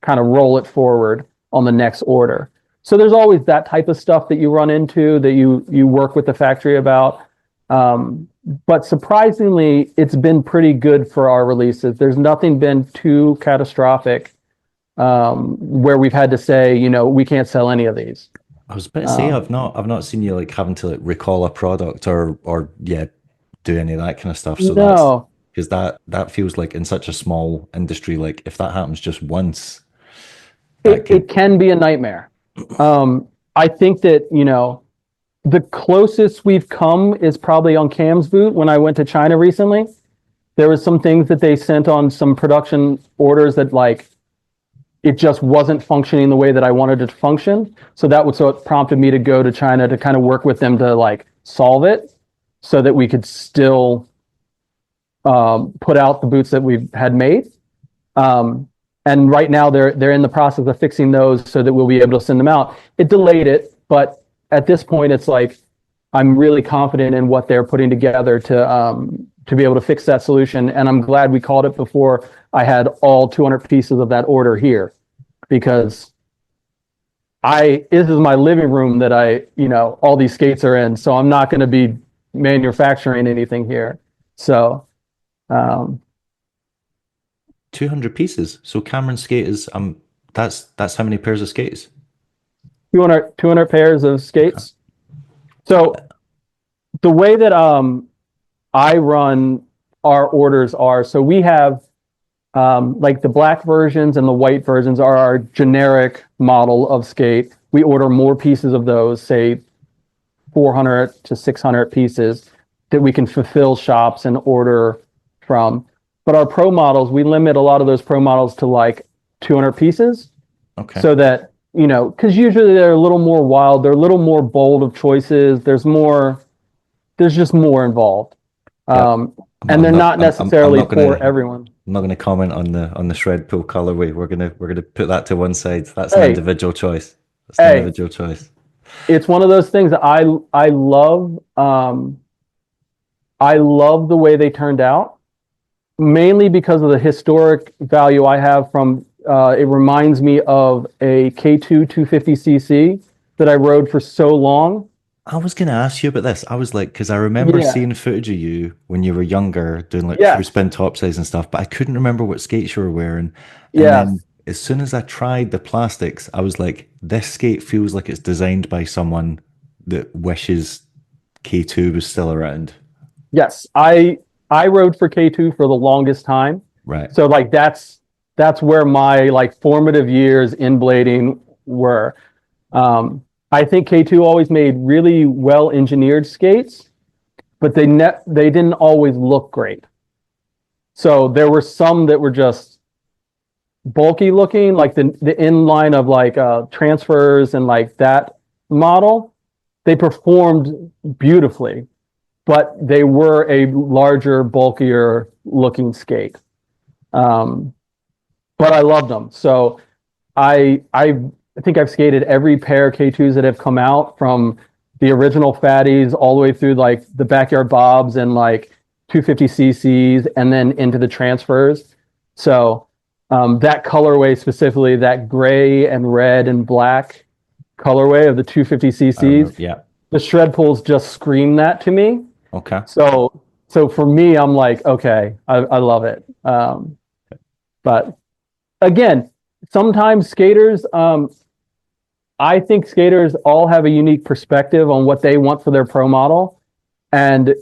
kind of roll it forward on the next order. So there's always that type of stuff that you run into that you work with the factory about. But surprisingly, it's been pretty good for our releases. There's nothing been too catastrophic where we've had to say, we can't sell any of these. I was about to say I've not seen you like having to like recall a product or do any of that kind of stuff. So no, because that feels like in such a small industry, like if that happens just once, it can be a nightmare. I think that the closest we've come is probably on Cam's boot. When I went to China recently, there was some things that they sent on some production orders that like it just wasn't functioning the way that I wanted it to function. So it prompted me to go to China to kind of work with them to like solve it so that we could still put out the boots that we had made. And right now they're in the process of fixing those so that we'll be able to send them out. It delayed it, but at this point it's like I'm really confident in what they're putting together to be able to fix that solution. And I'm glad we called it before I had all 200 pieces of that order here, because this is my living room that all these skates are in. So I'm not going to be manufacturing anything here. So 200 pieces. So Cameron skate is that's how many pairs of skates? 200 pairs of skates. So the way that I run our orders are, so we have like the black versions and the white versions are our generic model of skate. We order more pieces of those, say 400 to 600 pieces that we can fulfill shops and order from. But our pro models, we limit a lot of those pro models to like 200 pieces. Okay. So that, because usually they're a little more wild, they're a little more bold of choices. There's just more involved. And they're not necessarily for everyone. I'm not going to comment on the shred pull colorway. We're gonna put that to one side. That's an individual choice. That's an individual choice. It's one of those things that I love. I love the way they turned out, mainly because of the historic value I have from. It reminds me of a K2 250cc that I rode for so long. I was going to ask you about this. I was like, because I remember Yeah. seeing footage of you when you were younger doing like true Yes. spin topsides and stuff, but I couldn't remember what skates you were wearing. And then Yes. as soon as I tried the plastics, I was like, this skate feels like it's designed by someone that wishes K2 was still around. Yes. I rode for K2 for the longest time. Right. So like that's where my like formative years in blading were. I think K2 always made really well engineered skates, but they didn't always look great. So there were some that were just bulky looking, like the inline of like transfers and like that model. They performed beautifully, but they were a larger, bulkier looking skate. Um, but I loved them. So I think I've skated every pair of K2s that have come out from the original fatties all the way through like the backyard bobs and like 250 cc's and then into the transfers. So that colorway specifically, that gray and red and black colorway of the 250 I remember. cc's, Yeah. the shred pulls just scream that to me. Okay. So for me, I'm like, okay, I love it. But again, sometimes skaters, I think skaters all have a unique perspective on what they want for their pro model. And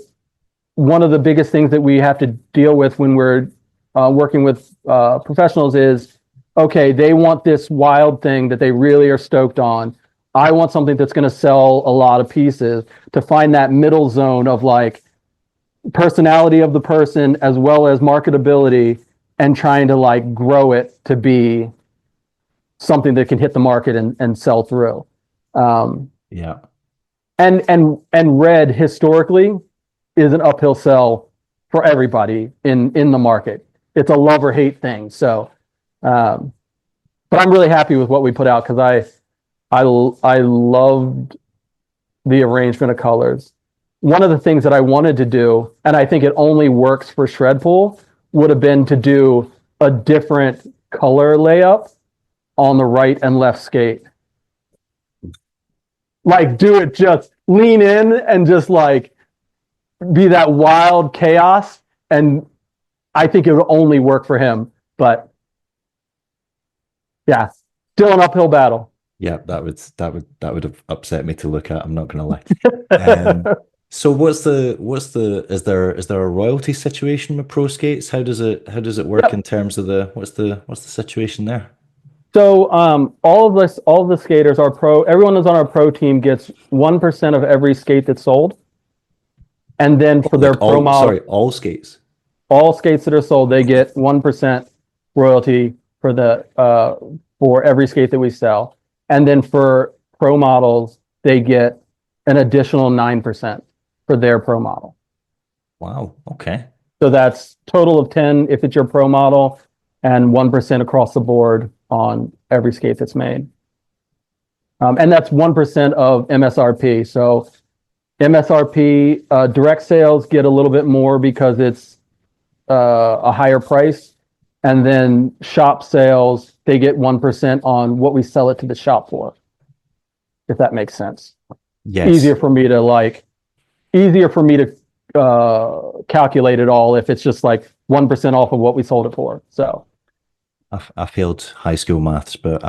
one of the biggest things that we have to deal with when we're working with professionals is, okay, they want this wild thing that they really are stoked on. I want something that's going to sell a lot of pieces. To find that middle zone of like personality of the person as well as marketability, and trying to like grow it to be something that can hit the market and sell through. Um, Yeah. and red historically is an uphill sell for everybody in the market. It's a love or hate thing. So, um, but I'm really happy with what we put out because I loved the arrangement of colors. One of the things that I wanted to do, and I think it only works for shred pool, would have been to do a different color layup on the right and left skate. Like do it, just lean in and just like be that wild chaos. And I think it would only work for him. But yeah, still an uphill battle. Yeah, that would have upset me to look at. I'm not gonna lie. Um, so is there a royalty situation with pro skates? How does it work in Yep. terms of the what's the situation there? So all of the skaters, our pro, everyone who's on our pro team gets 1% of every skate that's sold. And then for their Like pro model, all skates. all skates that are sold, they get 1% royalty for every skate that we sell. And then for pro models, they get an additional 9% for their pro model. Wow. Okay. So that's total of 10 if it's your pro model and 1% across the board on every skate that's made. And that's 1% of MSRP. So MSRP direct sales get a little bit more because it's a higher price. And then shop sales, they get 1% on what we sell it to the shop for, if that makes sense. Yes. Easier for me to calculate it all if it's just like 1% off of what we sold it for. So I failed high school maths, but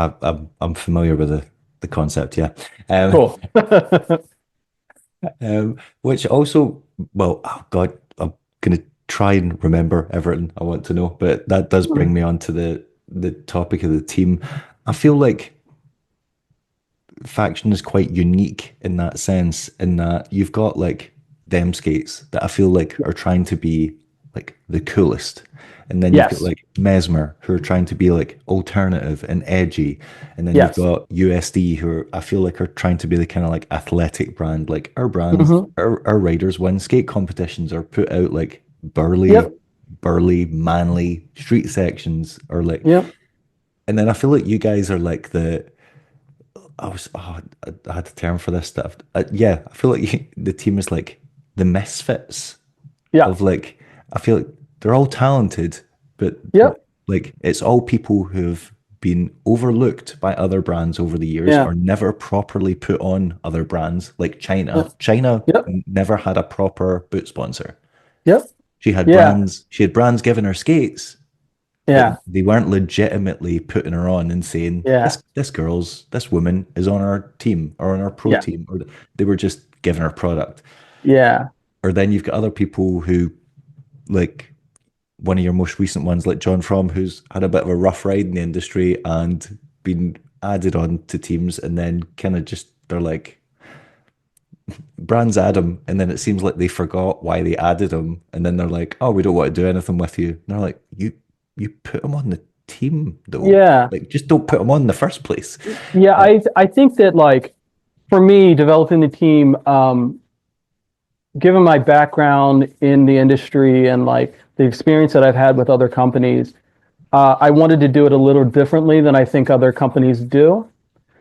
I'm familiar with the concept. Yeah. cool. Which also, well, oh God, I'm gonna try and remember everything I want to know, but that does bring me on to the topic of the team. I feel like faction is quite unique in that sense, in that you've got like them skates that I feel like are trying to be like the coolest. And then you've got Yes. like Mesmer who are trying to be like alternative and edgy. And then you've Yes. got USD who I feel like are trying to be the kind of like athletic brand. Like our brands, Mhm. our riders win skate competitions or put out like Yep. burly, manly street sections or like, Yep. and then I feel like you guys are like I had a term for this stuff. Yeah, I feel like the team is like the misfits Yeah. of I feel like they're all talented, but Yep. like it's all people who've been overlooked by other brands over the years Yeah. or never properly put on other brands like Yeah. China. China Yep. never had a proper boot sponsor. Yep. She had Yeah. brands giving her skates, but Yeah. they weren't legitimately putting her on and saying Yeah. this woman is on our team or on our pro Yeah. team, or they were just giving her product. Yeah. Or then you've got other people who, like one of your most recent ones, like John Fromm, who's had a bit of a rough ride in the industry and been added on to teams, and then kind of just they're like, brands add him, and then it seems like they forgot why they added him, and then they're like, oh, we don't want to do anything with you. And they're like, you put him on the team though, Yeah. like just don't put him on in the first place. Yeah. Uh, I think that like for me, developing the team, given my background in the industry and like the experience that I've had with other companies, I wanted to do it a little differently than I think other companies do.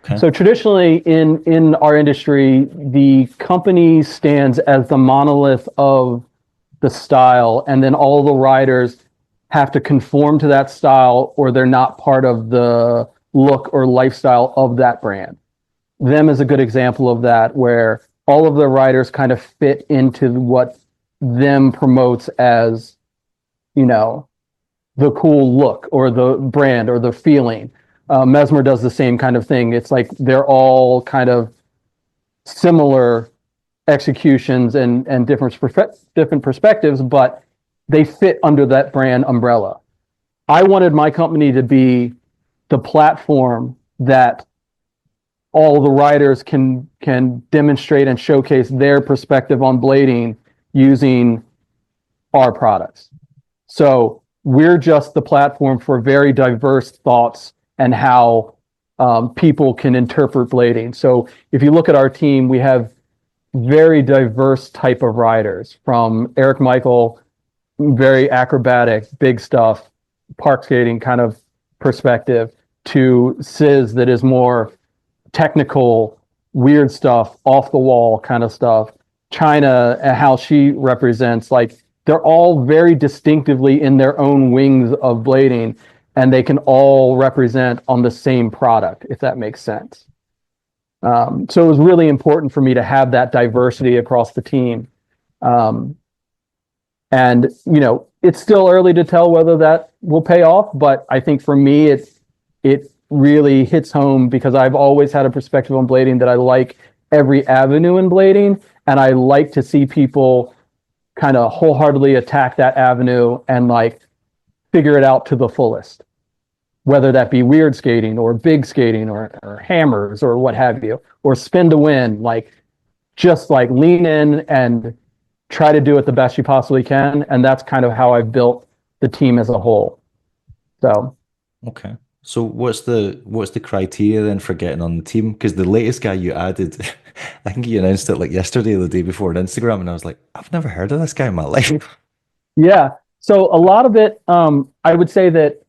okay, So traditionally in our industry, the company stands as the monolith of the style, and then all the riders have to conform to that style or they're not part of the look or lifestyle of that brand. Them is a good example of that, where all of the riders kind of fit into what them promotes as, you know, the cool look or the brand or the feeling. Mesmer does the same kind of thing. It's like they're all kind of similar executions and different perspectives, but they fit under that brand umbrella. I wanted my company to be the platform that all the riders can demonstrate and showcase their perspective on blading using our products. So we're just the platform for very diverse thoughts and how people can interpret blading. So if you look at our team, we have very diverse type of riders, from Eric Michael, very acrobatic, big stuff, park skating kind of perspective, to Sis that is more technical, weird stuff, off the wall kind of stuff. China and how she represents, like they're all very distinctively in their own wings of blading, and they can all represent on the same product, if that makes sense. So it was really important for me to have that diversity across the team. Um, and, you know, it's still early to tell whether that will pay off, but I think for me, it really hits home because I've always had a perspective on blading that I like every avenue in blading, and I like to see people kind of wholeheartedly attack that avenue and like figure it out to the fullest, whether that be weird skating or big skating or hammers or what have you, or spin to win, like just like lean in and try to do it the best you possibly can. And that's kind of how I've built the team as a whole. So, okay. So what's the criteria then for getting on the team? Because the latest guy you added, I think you announced it like yesterday or the day before on Instagram, and I was like, I've never heard of this guy in my life. yeah. So a lot of it, I would say that,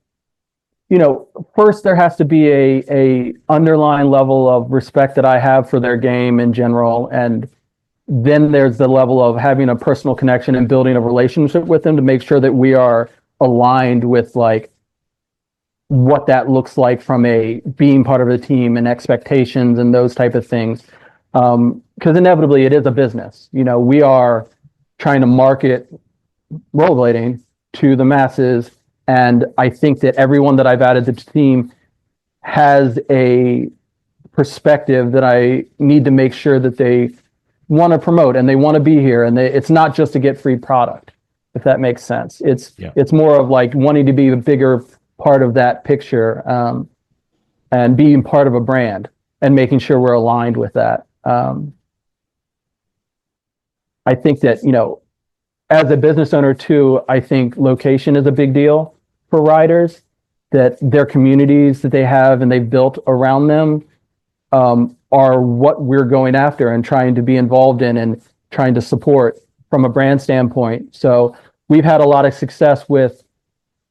you know, first there has to be a underlying level of respect that I have for their game in general, and then there's the level of having a personal connection and building a relationship with them to make sure that we are aligned with like what that looks like from a being part of the team and expectations and those type of things. Because inevitably it is a business. You know, we are trying to market rollerblading to the masses, and I think that everyone that I've added to the team has a perspective that I need to make sure that they want to promote and they want to be here, and it's not just to get free product, if that makes sense. Yeah. It's more of like wanting to be a bigger part of that picture, and being part of a brand and making sure we're aligned with that. I think that, you know, as a business owner too, I think location is a big deal for riders, that their communities that they have and they've built around them are what we're going after and trying to be involved in and trying to support from a brand standpoint. So we've had a lot of success with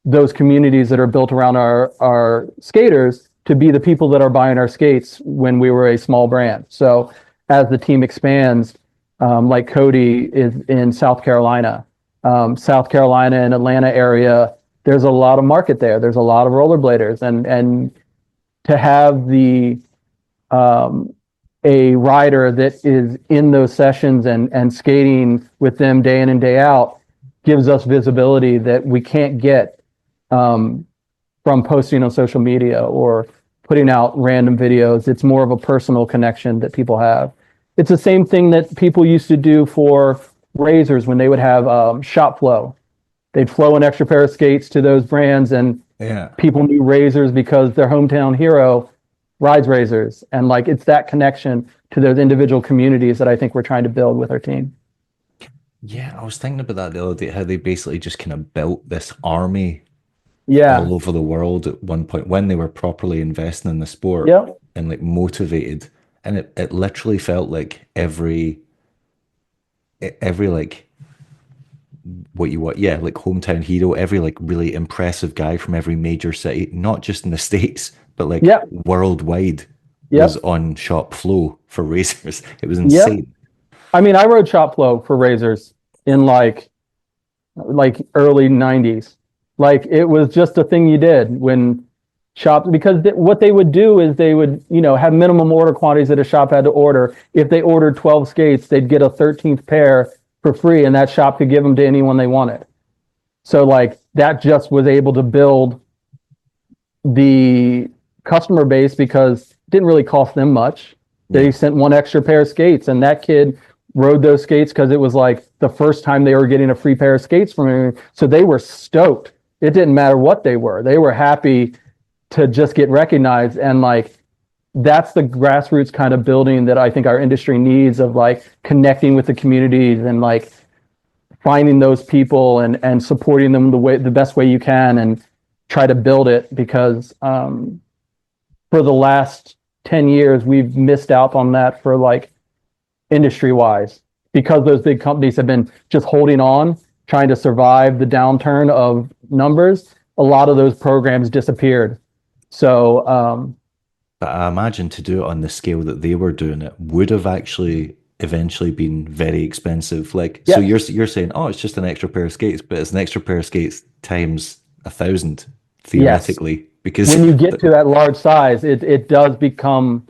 those communities that are built around our skaters to be the people that are buying our skates when we were a small brand. So as the team expands, like Cody is in South Carolina and Atlanta area, there's a lot of market there. There's a lot of rollerbladers, and to have a rider that is in those sessions and skating with them day in and day out gives us visibility that we can't get from posting on social media or putting out random videos. It's more of a personal connection that people have. It's the same thing that people used to do for razors when they would have shop flow. They'd flow an extra pair of skates to those brands, and Yeah. people knew razors because their hometown hero rides razors. And like, it's that connection to those individual communities that I think we're trying to build with our team. Yeah, I was thinking about that the other day, how they basically just kind of built this army Yeah. all over the world at one point when they were properly investing in the sport Yep. and like motivated. And it literally felt like every like what you want, yeah, like hometown hero, every like really impressive guy from every major city, not just in the States, but like Yep. worldwide, was Yep. on shop flow for racers. It was Yep. insane. I mean, I rode shop flow for razors in like early 90s. Like, it was just a thing you did when shop, because what they would do is they would, have minimum order quantities that a shop had to order. If they ordered 12 skates, they'd get a 13th pair for free, and that shop could give them to anyone they wanted. So like, that just was able to build the customer base because it didn't really cost them much. They sent one extra pair of skates, and that kid rode those skates because it was like the first time they were getting a free pair of skates from him. So they were stoked. It didn't matter what they were. They were happy to just get recognized. And like, that's the grassroots kind of building that I think our industry needs, of like connecting with the communities and like finding those people and supporting them the best way you can, and try to build it, because for the last 10 years, we've missed out on that for like industry wise, because those big companies have been just holding on, trying to survive the downturn of numbers. A lot of those programs disappeared. So, But I imagine to do it on the scale that they were doing it would have actually eventually been very expensive. Like, so yeah. you're saying, oh, it's just an extra pair of skates, but it's an extra pair of skates times 1,000 Yes. theoretically, because When you get to that large size, it does become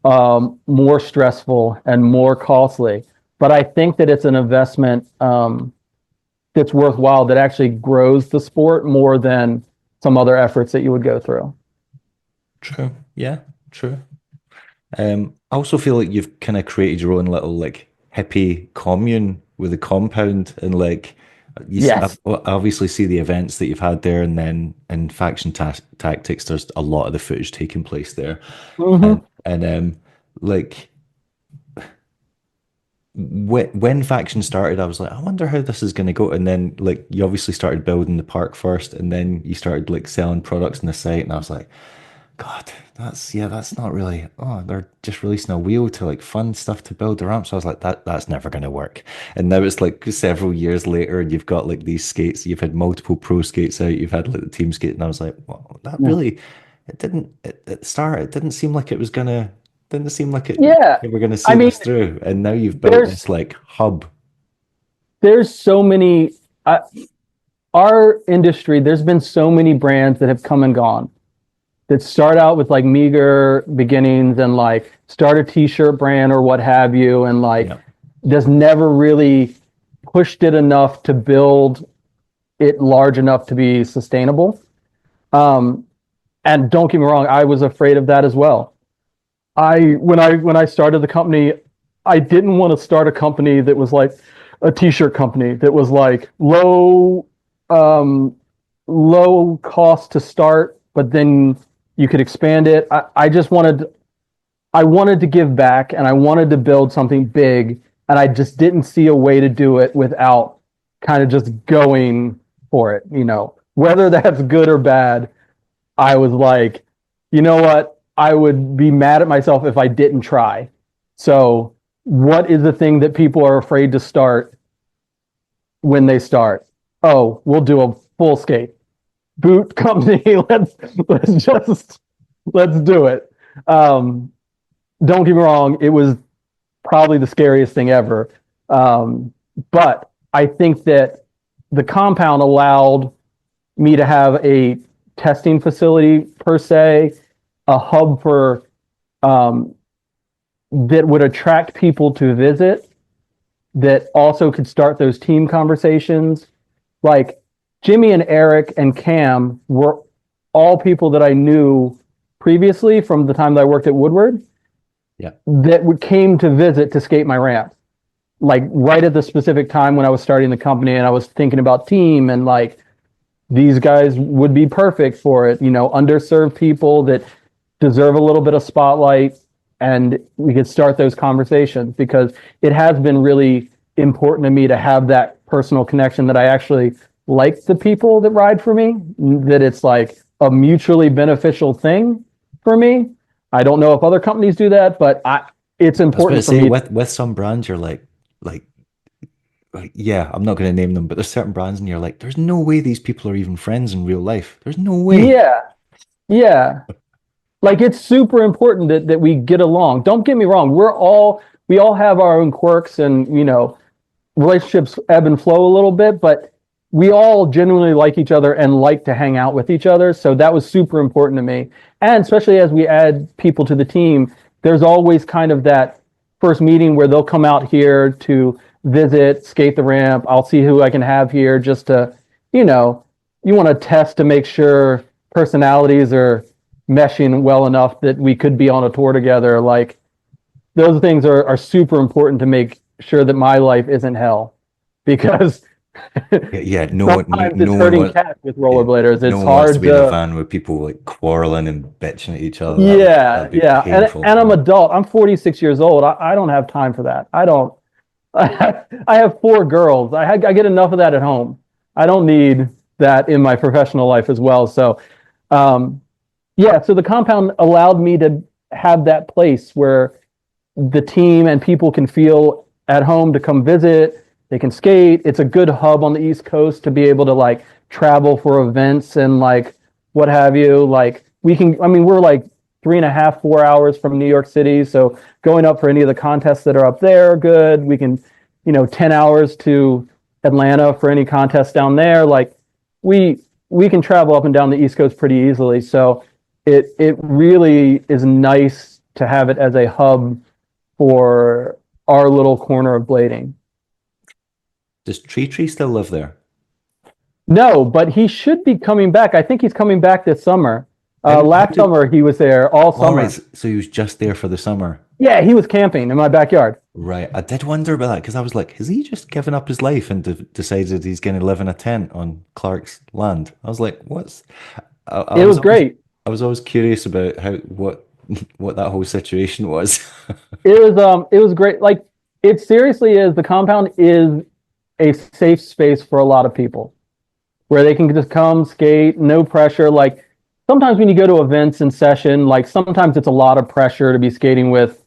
more stressful and more costly. But I think that it's an investment that's worthwhile, that actually grows the sport more than some other efforts that you would go through. true. Yeah, true. I also feel like you've kind of created your own little like hippie commune with the compound, and like Yes. I obviously see the events that you've had there, and then in faction tactics, there's a lot of the footage taking place there, Hmm. and like when faction started, I was like, I wonder how this is going to go, and then like you obviously started building the park first, and then you started like selling products on the site, and I was like, God, that's not really. Oh, they're just releasing a wheel to like fund stuff to build the ramp. So I was like, that's never going to work. And now it's like several years later, and you've got like these skates. You've had multiple pro skates out. You've had like the team skate, and I was like, well, that Yeah. really, it didn't. At the start, it didn't seem like it was gonna. Didn't seem like it. Yeah. You were gonna I see mean, this through, and now you've built there's this like hub. there's so many. Our industry, there's been so many brands that have come and gone, that start out with like meager beginnings and like start a t-shirt brand or what have you, and like Yeah, just never really pushed it enough to build it large enough to be sustainable. Um, and don't get me wrong, I was afraid of that as well. When I started the company, I didn't want to start a company that was like a t-shirt company that was like um, low cost to start, but then you could expand it. I wanted to give back, and I wanted to build something big, and I just didn't see a way to do it without kind of just going for it, whether that's good or bad. I was like, you know what? I would be mad at myself if I didn't try. So, what is the thing that people are afraid to start when they start? Oh, we'll do a full skate boot company. Let's do it. Um, don't get me wrong, it was probably the scariest thing ever. But I think that the compound allowed me to have a testing facility per se, a hub for that would attract people to visit, that also could start those team conversations. Like Jimmy and Eric and Cam were all people that I knew previously from the time that I worked at Woodward. Yeah. That would came to visit to skate my ramp. Like right at the specific time when I was starting the company and I was thinking about team and like these guys would be perfect for it, underserved people that deserve a little bit of spotlight, and we could start those conversations because it has been really important to me to have that personal connection, that I actually like the people that ride for me, that it's like a mutually beneficial thing for me. I don't know if other companies do that, but it's important for me. With some brands, you're like, yeah, I'm not going to name them, but there's certain brands, and you're like, there's no way these people are even friends in real life. There's no way. Yeah, yeah. Like it's super important that we get along. Don't get me wrong. We all have our own quirks, and relationships ebb and flow a little bit, but we all genuinely like each other and like to hang out with each other. So that was super important to me. And especially as we add people to the team, there's always kind of that first meeting where they'll come out here to visit, skate the ramp. I'll see who I can have here just to, you want to test to make sure personalities are meshing well enough that we could be on a tour together. Like those things are super important to make sure that my life isn't hell, because no one, sometimes it's hurting cats with rollerbladers. It's no one hard wants to be in a van with people like quarreling and bitching at each other. Yeah, that'd be yeah. painful. And I'm adult. I'm 46 years old. I don't have time for that. I don't. I have 4 girls. I get enough of that at home. I don't need that in my professional life as well. So, so the compound allowed me to have that place where the team and people can feel at home to come visit. They can skate. It's a good hub on the East Coast to be able to like travel for events and like what have you. Like we're like 3.5, 4 hours from New York City. So going up for any of the contests that are up there are good. We can, 10 hours to Atlanta for any contest down there. Like we can travel up and down the East Coast pretty easily. So it really is nice to have it as a hub for our little corner of blading. Does Tree still live there? No, but he should be coming back. I think he's coming back this summer. Last summer he was there all summer. Right, so he was just there for the summer. Yeah, he was camping in my backyard. Right. I did wonder about that because I was like, has he just given up his life and decided he's going to live in a tent on Clark's land? I was like, what's... It was great. I was always curious about what that whole situation was. It was great. Like it seriously is. The compound is a safe space for a lot of people where they can just come skate, no pressure. Like sometimes when you go to events in session, like sometimes it's a lot of pressure to be skating with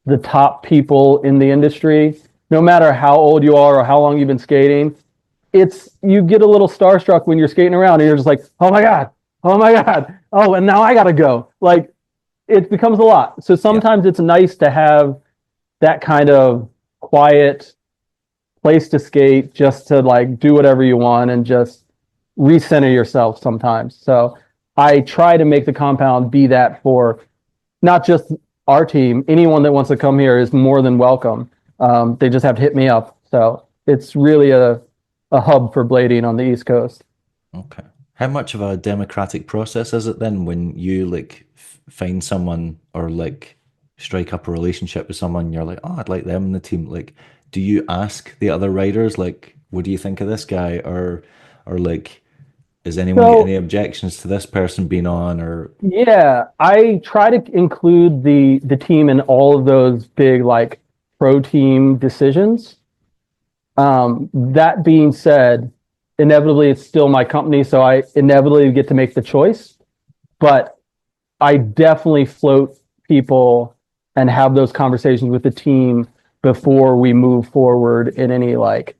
the top people in the industry. No matter how old you are or how long you've been skating, you get a little starstruck when you're skating around and you're just like, oh my God, oh, and now I gotta go. Like it becomes a lot. So sometimes it's nice to have that kind of quiet place to skate, just to like do whatever you want and just recenter yourself sometimes. So I try to make the compound be that for not just our team. Anyone that wants to come here is more than welcome. They just have to hit me up. So it's really a hub for blading on the East Coast. Okay. How much of a democratic process is it then when you like find someone or like strike up a relationship with someone, you're like, oh, I'd like them in the team. Like, do you ask the other riders, like, what do you think of this guy? Or like, is anyone get any objections to this person being on? Or yeah, I try to include the team in all of those big like pro team decisions. That being said, inevitably it's still my company, so I inevitably get to make the choice. But I definitely float people and have those conversations with the team before we move forward in any like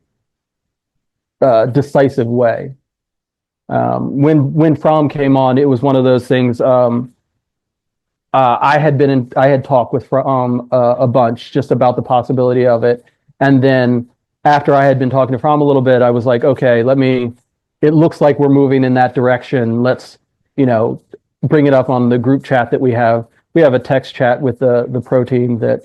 decisive way. When Fromm came on, it was one of those things. I had talked with Fromm a bunch just about the possibility of it, and then after I had been talking to Fromm a little bit, I was like, okay, it looks like we're moving in that direction. Let's, bring it up on the group chat that we have. We have a text chat with the pro team that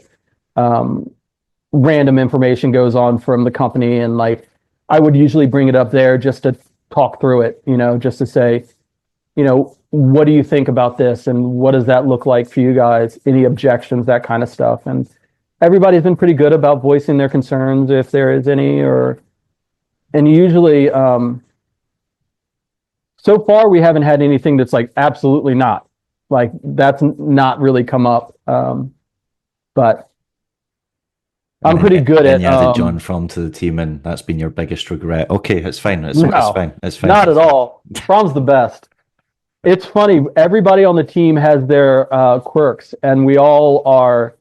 random information goes on from the company, and like I would usually bring it up there just to talk through it, just to say, what do you think about this, and what does that look like for you guys? Any objections, that kind of stuff. And everybody's been pretty good about voicing their concerns if there is any, and usually, so far we haven't had anything that's like absolutely not. Like that's not really come up. But I'm pretty good at. And you added John Fromm to the team, and that's been your biggest regret. Okay, it's fine. It's fine. It's fine. Not at all. Fromm's the best. It's funny. Everybody on the team has their quirks, and we all are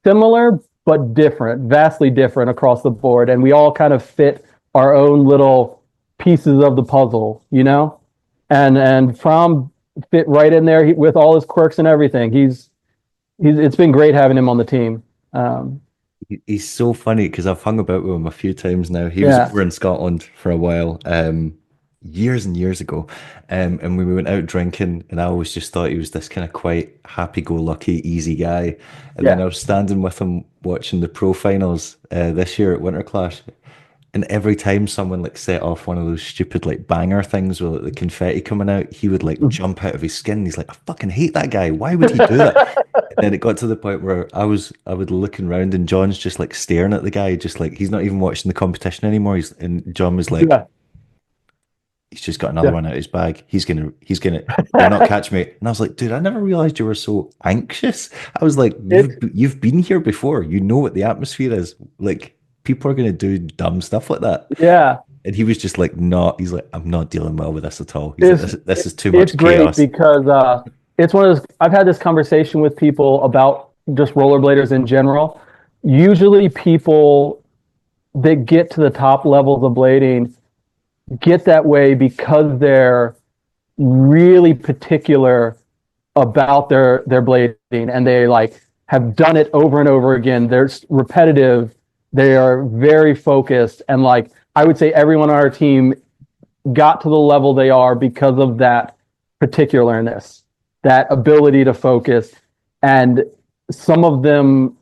similar but different, vastly different across the board, and we all kind of fit our own little pieces of the puzzle, And Fromm fit right in there with all his quirks and everything. He's it's been great having him on the team. He's so funny because I've hung about with him a few times now. He was over in Scotland for a while, years and years ago, and we went out drinking, and I always just thought he was this kind of quite happy-go-lucky, easy guy. And then I was standing with him watching the pro finals this year at Winterclash, and every time someone like set off one of those stupid like banger things with like, the confetti coming out, he would like jump out of his skin. He's like, I fucking hate that guy. Why would he do that? And then it got to the point where I would looking around, and John's just like staring at the guy, just like he's not even watching the competition anymore. And John was like, he's just got another one out of his bag. He's gonna they're not catch me. And I was like, dude, I never realized you were so anxious. I was like, you've been here before. You know what the atmosphere is like. People are going to do dumb stuff like that. Yeah. And he was just like, he's like, I'm not dealing well with this at all. He's like, this is too much chaos. It's great because it's one of those, I've had this conversation with people about just rollerbladers in general. Usually people that get to the top levels of blading get that way because they're really particular about their blading, and they like have done it over and over again. They're repetitive. They are very focused, and like I would say everyone on our team got to the level they are because of that particularness, that ability to focus. And some of them,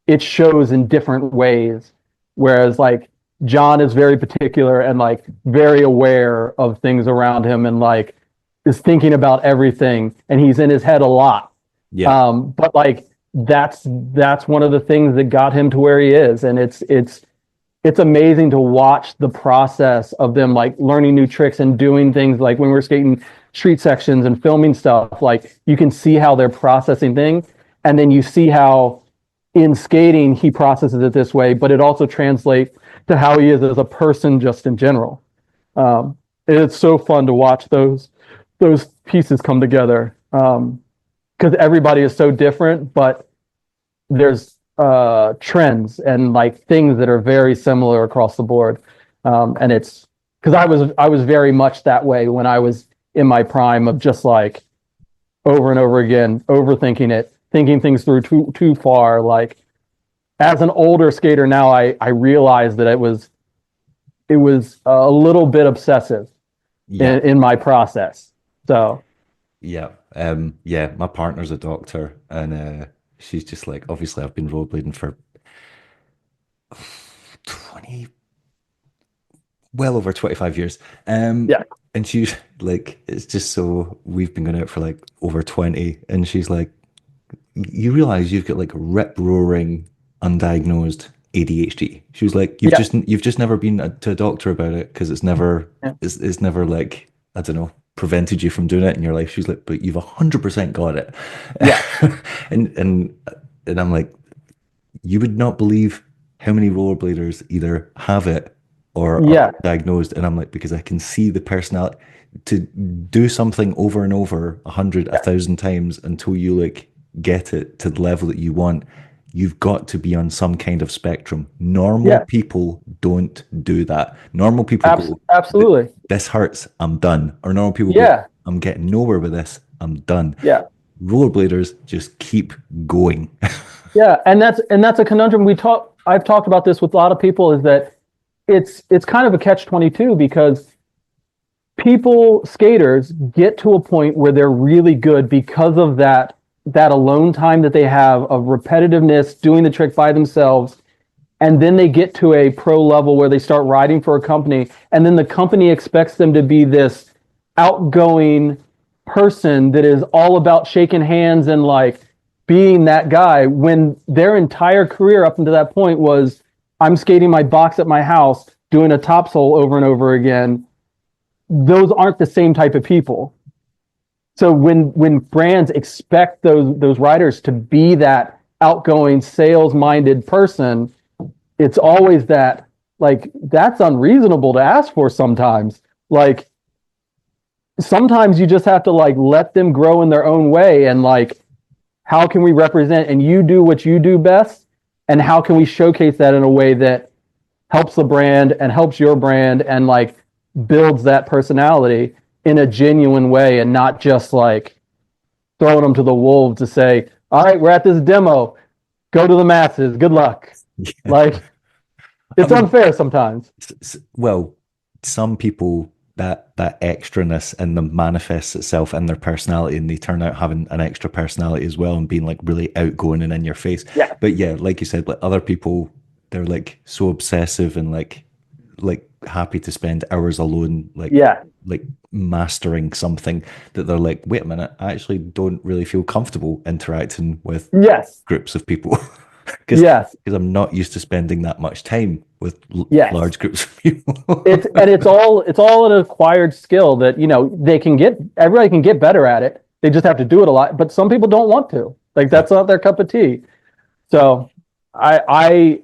it shows in different ways. Whereas like John is very particular and like very aware of things around him, and like is thinking about everything, and he's in his head a lot. Yeah. But like, that's one of the things that got him to where he is, and it's amazing to watch the process of them like learning new tricks and doing things. Like when we're skating street sections and filming stuff, like you can see how they're processing things, and then you see how in skating he processes it this way, but it also translates to how he is as a person just in general. It's so fun to watch those pieces come together. Because everybody is so different, but there's trends and like things that are very similar across the board. And it's because I was very much that way when I was in my prime of just like over and over again, overthinking it, thinking things through too far. Like as an older skater now, I realized that it was a little bit obsessive in my process. So. Yeah. My partner's a doctor, and she's just like, obviously I've been rollerblading for well over 25 years. And she's like, it's just so, we've been going out for like over 20, and she's like, you realize you've got like rip roaring undiagnosed ADHD. She was like, you've just never been to a doctor about it because it's never like, I don't know, prevented you from doing it in your life. She's like, but you've 100% got it. Yeah. and I'm like, you would not believe how many rollerbladers either have it or are diagnosed. And I'm like, because I can see the personality to do something over and over 100, 1,000 times until you like get it to the level that you want. You've got to be on some kind of spectrum. Normal people don't do that. Normal people go, absolutely, this hurts, I'm done. Or normal people go, I'm getting nowhere with this, I'm done. Yeah. Rollerbladers just keep going. Yeah, and that's a conundrum I've talked about this with a lot of people, is that it's kind of a catch-22, because skaters get to a point where they're really good because of that alone time that they have of repetitiveness, doing the trick by themselves. And then they get to a pro level where they start riding for a company. And then the company expects them to be this outgoing person that is all about shaking hands and like being that guy, when their entire career up until that point was, I'm skating my box at my house, doing a topsoul over and over again. Those aren't the same type of people. So when brands expect those riders to be that outgoing, sales-minded person, it's always that, like, that's unreasonable to ask for sometimes. Like, sometimes you just have to like let them grow in their own way, and like, how can we represent and you do what you do best, and how can we showcase that in a way that helps the brand and helps your brand and like builds that personality in a genuine way, and not just like throwing them to the wolves to say, all right, we're at this demo, go to the masses, good luck. Yeah. Like, it's unfair sometimes. Well, some people, that extraness in them manifests itself in their personality, and they turn out having an extra personality as well and being like really outgoing and in your face. Yeah. But yeah, like you said, like other people, they're like so obsessive and like happy to spend hours alone, like mastering something, that they're like, wait a minute, I actually don't really feel comfortable interacting with groups of people. Because I'm not used to spending that much time with large groups of people. it's all an acquired skill that, you know, everybody can get better at it. They just have to do it a lot. But some people don't want to. Like, that's not their cup of tea. So I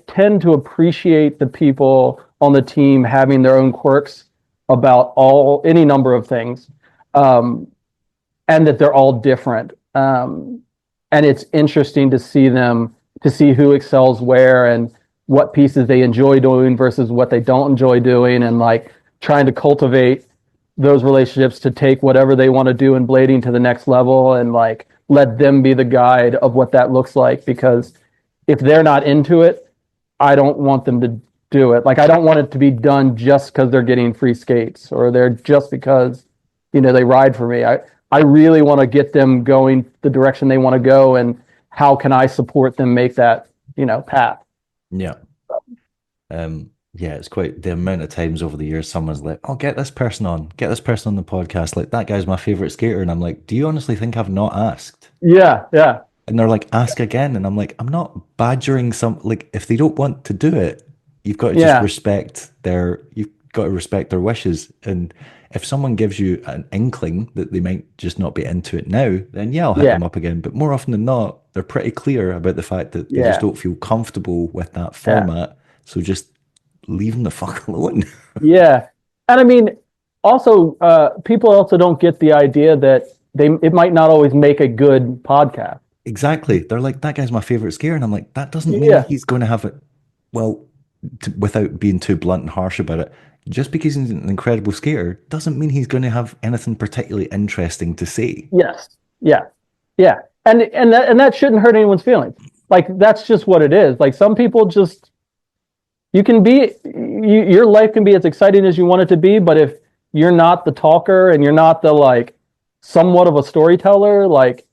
tend to appreciate the people on the team having their own quirks about any number of things, and that they're all different. And it's interesting to see who excels where and what pieces they enjoy doing versus what they don't enjoy doing, and like trying to cultivate those relationships to take whatever they want to do in blading to the next level, and like let them be the guide of what that looks like. Because if they're not into it, I don't want them to do it. Like, I don't want it to be done just because they're getting free skates, or they're just because, you know, they ride for me. I really want to get them going the direction they want to go, and how can I support them make that, you know, path. Yeah. Yeah, it's quite the amount of times over the years someone's like, oh, get this person on the podcast. Like, that guy's my favorite skater. And I'm like, do you honestly think I've not asked? Yeah. And they're like, ask again. And I'm like, I'm not badgering like, if they don't want to do it, you've got to just respect their wishes. And if someone gives you an inkling that they might just not be into it now, then I'll hit them up again. But more often than not, they're pretty clear about the fact that they just don't feel comfortable with that format. So just leave them the fuck alone. Yeah. And I mean, also, people also don't get the idea that it might not always make a good podcast. Exactly. They're like, that guy's my favorite skater. And I'm like, that doesn't mean he's going to have it. Well, without being too blunt and harsh about it, just because he's an incredible skater doesn't mean he's going to have anything particularly interesting to say. Yes. Yeah. And that shouldn't hurt anyone's feelings. Like, that's just what it is. Like, some people just, your life can be as exciting as you want it to be, but if you're not the talker and you're not the like somewhat of a storyteller, like,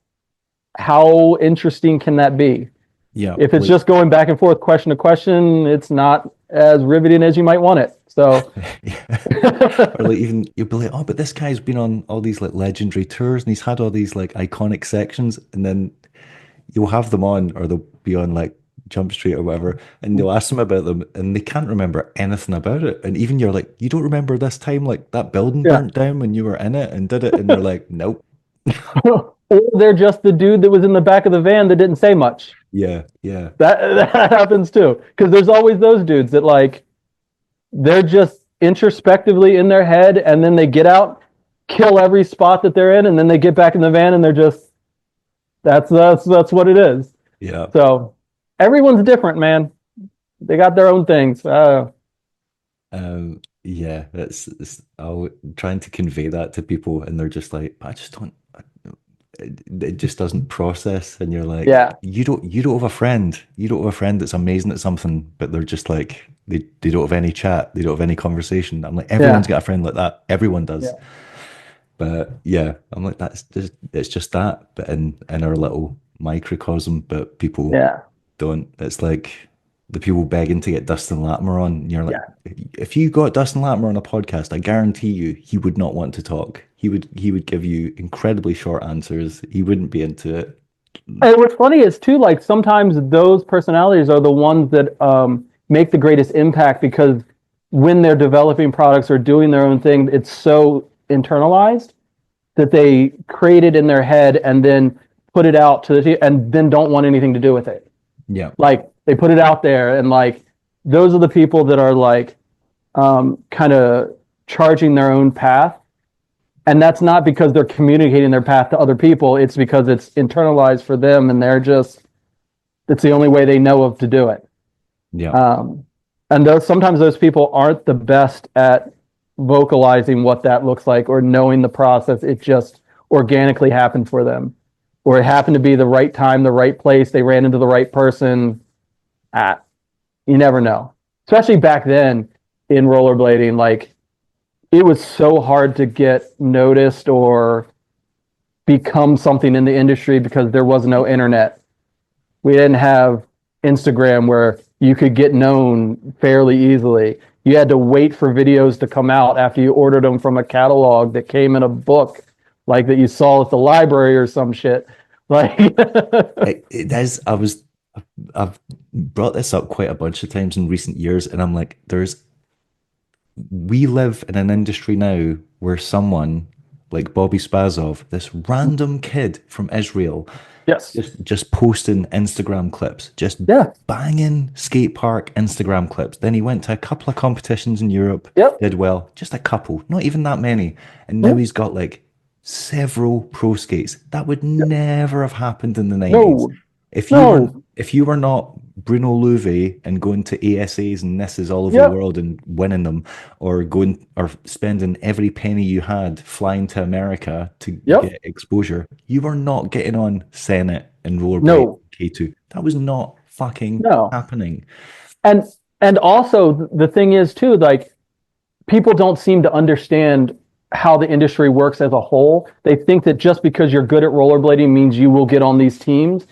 how interesting can that be? Yeah. If it's just going back and forth, question to question, it's not as riveting as you might want it. So, or like, even you'll be like, oh, but this guy's been on all these like legendary tours and he's had all these like iconic sections, and then you'll have them on, or they'll be on like Jump Street or whatever, and you'll ask them about them and they can't remember anything about it. And even you're like, you don't remember this time like that building burnt down when you were in it and did it? And they're like, nope. Or they're just the dude that was in the back of the van that didn't say much. Yeah. That happens too. Because there's always those dudes that like, they're just introspectively in their head, and then they get out, kill every spot that they're in, and then they get back in the van and they're just, that's what it is. Yeah. So everyone's different, man. They got their own things. Yeah, it's I'm trying to convey that to people, and they're just like, I just don't. it just doesn't process, and you're like, Yeah. you don't have a friend. You don't have a friend that's amazing at something, but they're just like they don't have any chat, they don't have any conversation. I'm like, Yeah. everyone's got a friend like that. Everyone does. Yeah. But yeah, I'm like, that's just it's just that, but in our little microcosm, but people Yeah. don't. It's like the people begging to get Dustin Latimer on. And you're like, Yeah. if you got Dustin Latimer on a podcast, I guarantee you he would not want to talk. He would give you incredibly short answers. He wouldn't be into it. And what's funny is too, like sometimes those personalities are the ones that make the greatest impact because when they're developing products or doing their own thing, it's so internalized that they create it in their head and then put it out to the and then don't want anything to do with it. Yeah. Like they put it out there and like those are the people that are like kind of charging their own path. And that's not because they're communicating their path to other people. It's because it's internalized for them and they're just, it's the only way they know of to do it. Yeah. And sometimes those people aren't the best at vocalizing what that looks like or knowing the process. It just organically happened for them, or it happened to be the right time, the right place. They ran into the right person. You never know. Especially back then in rollerblading, like it was so hard to get noticed or become something in the industry because there was no internet. We didn't have Instagram where you could get known fairly easily. You had to wait for videos to come out after you ordered them from a catalog that came in a book, like that you saw at the library or some shit. Like, It is. I've brought this up quite a bunch of times in recent years, and I'm like, we live in an industry now where someone like Bobby Spazov, this random kid from Israel, yes, just posting Instagram clips, just yeah, banging skate park Instagram clips. Then he went to a couple of competitions in Europe, yep, did well, just a couple, not even that many. And now yep, he's got like several pro skates. That would never have happened in the 90s. no, If you weren't, no, if you were not Bruno Louvet and going to ASAs and Nisses all over the yep, world and winning them, or going or spending every penny you had flying to America to yep, get exposure, you were not getting on Senate and Rollerblade no, K2. That was not fucking no. happening. And also the thing is too, like people don't seem to understand how the industry works as a whole. They think that just because you're good at rollerblading means you will get on these teams.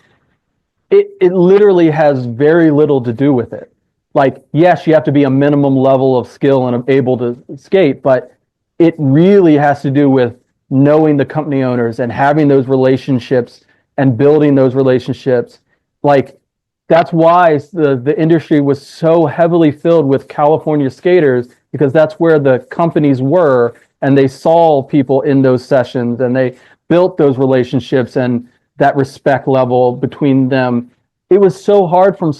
It literally has very little to do with it. Like, yes, you have to be a minimum level of skill and able to skate, but it really has to do with knowing the company owners and having those relationships and building those relationships. Like, that's why the industry was so heavily filled with California skaters because that's where the companies were and they saw people in those sessions and they built those relationships and that respect level between them. It was so hard for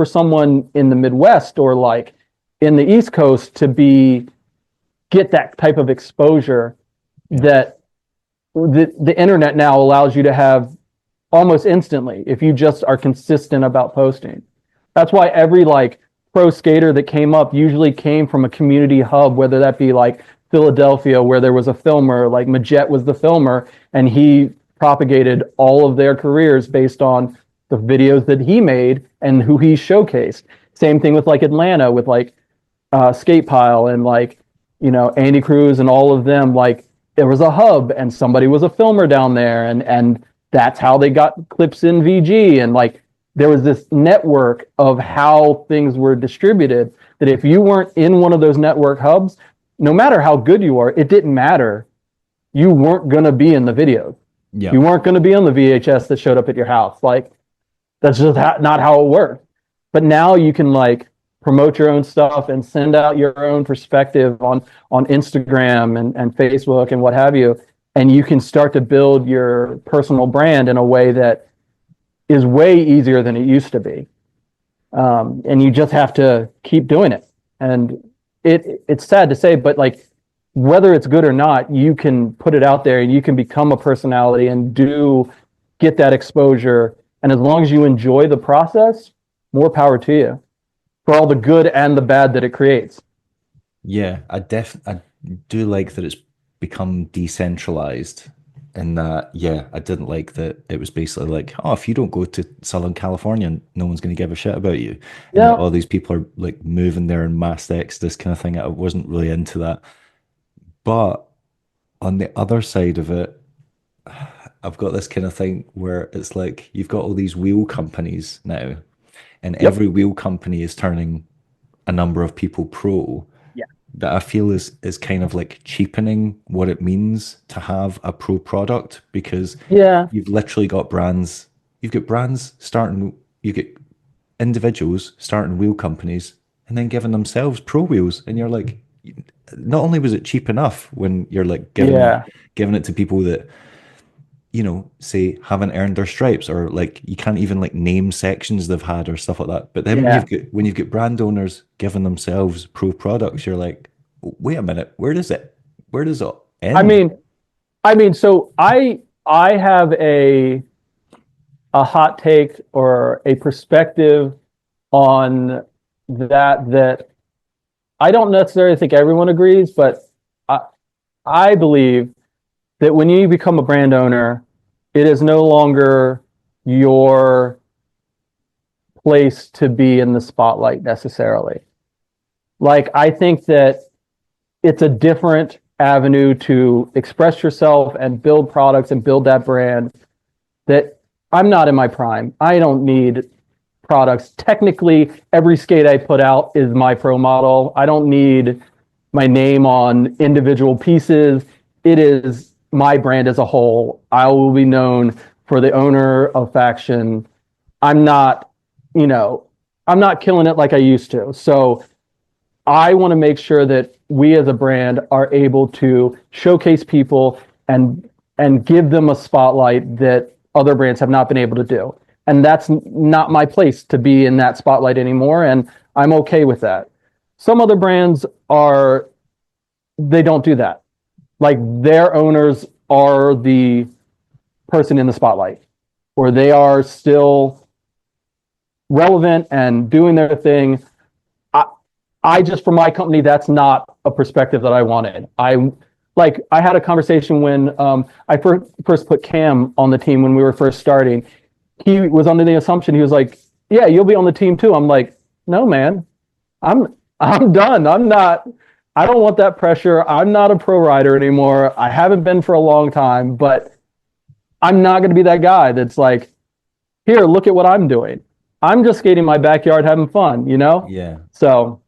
someone in the Midwest or like in the East Coast to get that type of exposure Yeah. that the internet now allows you to have almost instantly if you just are consistent about posting. That's why every like pro skater that came up usually came from a community hub, whether that be like Philadelphia, where there was a filmer, like Majet was the filmer, and he propagated all of their careers based on the videos that he made and who he showcased. Same thing with like Atlanta, with like Skate Pile and like, Andy Cruz and all of them. Like there was a hub and somebody was a filmer down there, and that's how they got clips in VG. And like there was this network of how things were distributed that if you weren't in one of those network hubs, no matter how good you are, it didn't matter. You weren't going to be in the videos. Yeah. You weren't going to be on the VHS that showed up at your house. Like that's just not how it worked. But now you can like promote your own stuff and send out your own perspective on Instagram and Facebook and what have you. And you can start to build your personal brand in a way that is way easier than it used to be. And you just have to keep doing it. And it's sad to say, but like whether it's good or not, you can put it out there and you can become a personality and get that exposure. And as long as you enjoy the process, more power to you for all the good and the bad that it creates. Yeah, I do like that it's become decentralized And yeah, I didn't like that it was basically like, oh, if you don't go to Southern California, no one's going to give a shit about you. And that Yeah. all these people are like moving there in mass exodus kind of thing. I wasn't really into that. But on the other side of it, I've got this kind of thing where it's like you've got all these wheel companies now, and Yep. every wheel company is turning a number of people pro Yeah. that I feel is kind of like cheapening what it means to have a pro product because Yeah. you've literally got brands, you've got brands starting, you get individuals starting wheel companies and then giving themselves pro wheels, and you're like, not only was it cheap enough when you're like Yeah. giving it to people that say haven't earned their stripes or like you can't even like name sections they've had or stuff like that. But then Yeah. when you've got brand owners giving themselves pro products, you're like, wait a minute, where does it I end? mean, so I have a hot take or a perspective on that I don't necessarily think everyone agrees, but I I believe that when you become a brand owner, it is no longer your place to be in the spotlight necessarily. Like I think that it's a different avenue to express yourself and build products and build that brand that I'm not in my prime. I don't need products. Technically, every skate I put out is my pro model. I don't need my name on individual pieces. It is my brand as a whole. I will be known for the owner of Faction. I'm not, you know, I'm not killing it like I used to. So I want to make sure that we as a brand are able to showcase people and give them a spotlight that other brands have not been able to do. And that's not my place to be in that spotlight anymore. And I'm okay with that. Some other brands are, they don't do that. Like their owners are the person in the spotlight, or they are still relevant and doing their thing. I, I just, for my company, that's not a perspective that I wanted. I had a conversation when I first put Cam on the team when we were first starting. He was under the assumption he was like, "Yeah, you'll be on the team too." I'm like, "No, man, I'm done. I'm not. I don't want that pressure. I'm not a pro rider anymore. I haven't been for a long time, but I'm not going to be that guy that's like, here, look at what I'm doing. I'm just skating in my backyard having fun, you know?" Yeah. So,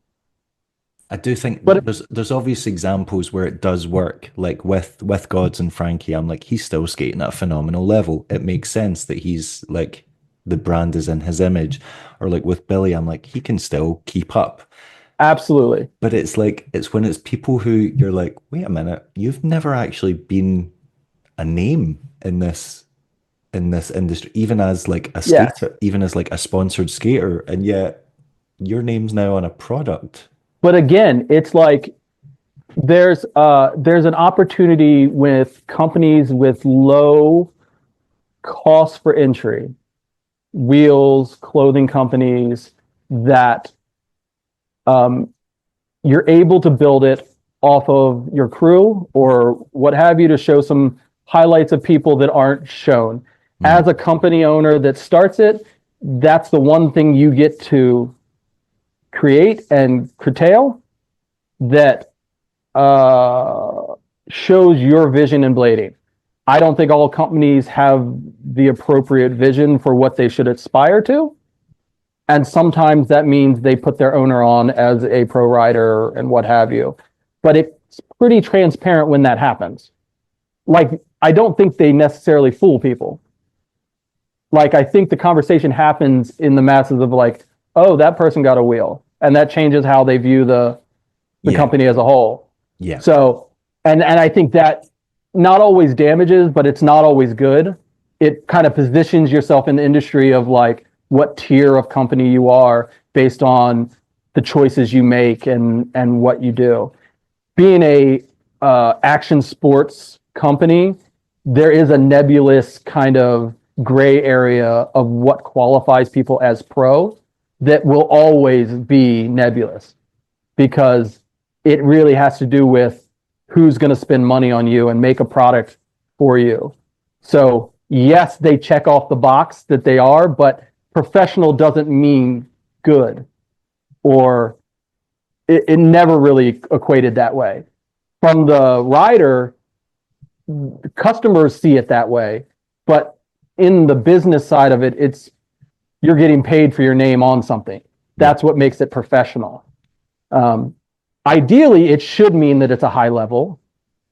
I do think but there's obvious examples where it does work. Like with Gods and Frankie, I'm like he's still skating at a phenomenal level. It makes sense that he's like the brand is in his image. Or like with Billy, I'm like he can still keep up. absolutely. But it's like it's when it's people who you're like, wait a minute, you've never actually been a name in this industry, even as like a Yes. skater, even as like a sponsored skater, and yet your name's now on a product. But again, it's like there's an opportunity with companies with low cost for entry, wheels, clothing companies that um, you're able to build it off of your crew or what have you to show some highlights of people that aren't shown. As Mm, a company owner that starts it, that's the one thing you get to create and curtail that uh, shows your vision in blading. I don't think all companies have the appropriate vision for what they should aspire to. And sometimes that means they put their owner on as a pro rider and what have you. But it's pretty transparent when that happens. Like, I don't think they necessarily fool people. Like, I think the conversation happens in the masses of like, oh, that person got a wheel. And that changes how they view the yeah, company as a whole. yeah, So, and I think that not always damages, but it's not always good. It kind of positions yourself in the industry of like what tier of company you are based on the choices you make and what you do. Being a action sports company, there is a nebulous kind of gray area of what qualifies people as pro that will always be nebulous because it really has to do with who's going to spend money on you and make a product for you. So yes, they check off the box that they are, but professional doesn't mean good, or it never really equated that way. From the rider, customers see it that way, but in the business side of it, it's you're getting paid for your name on something. That's what makes it professional. Ideally, it should mean that it's a high level,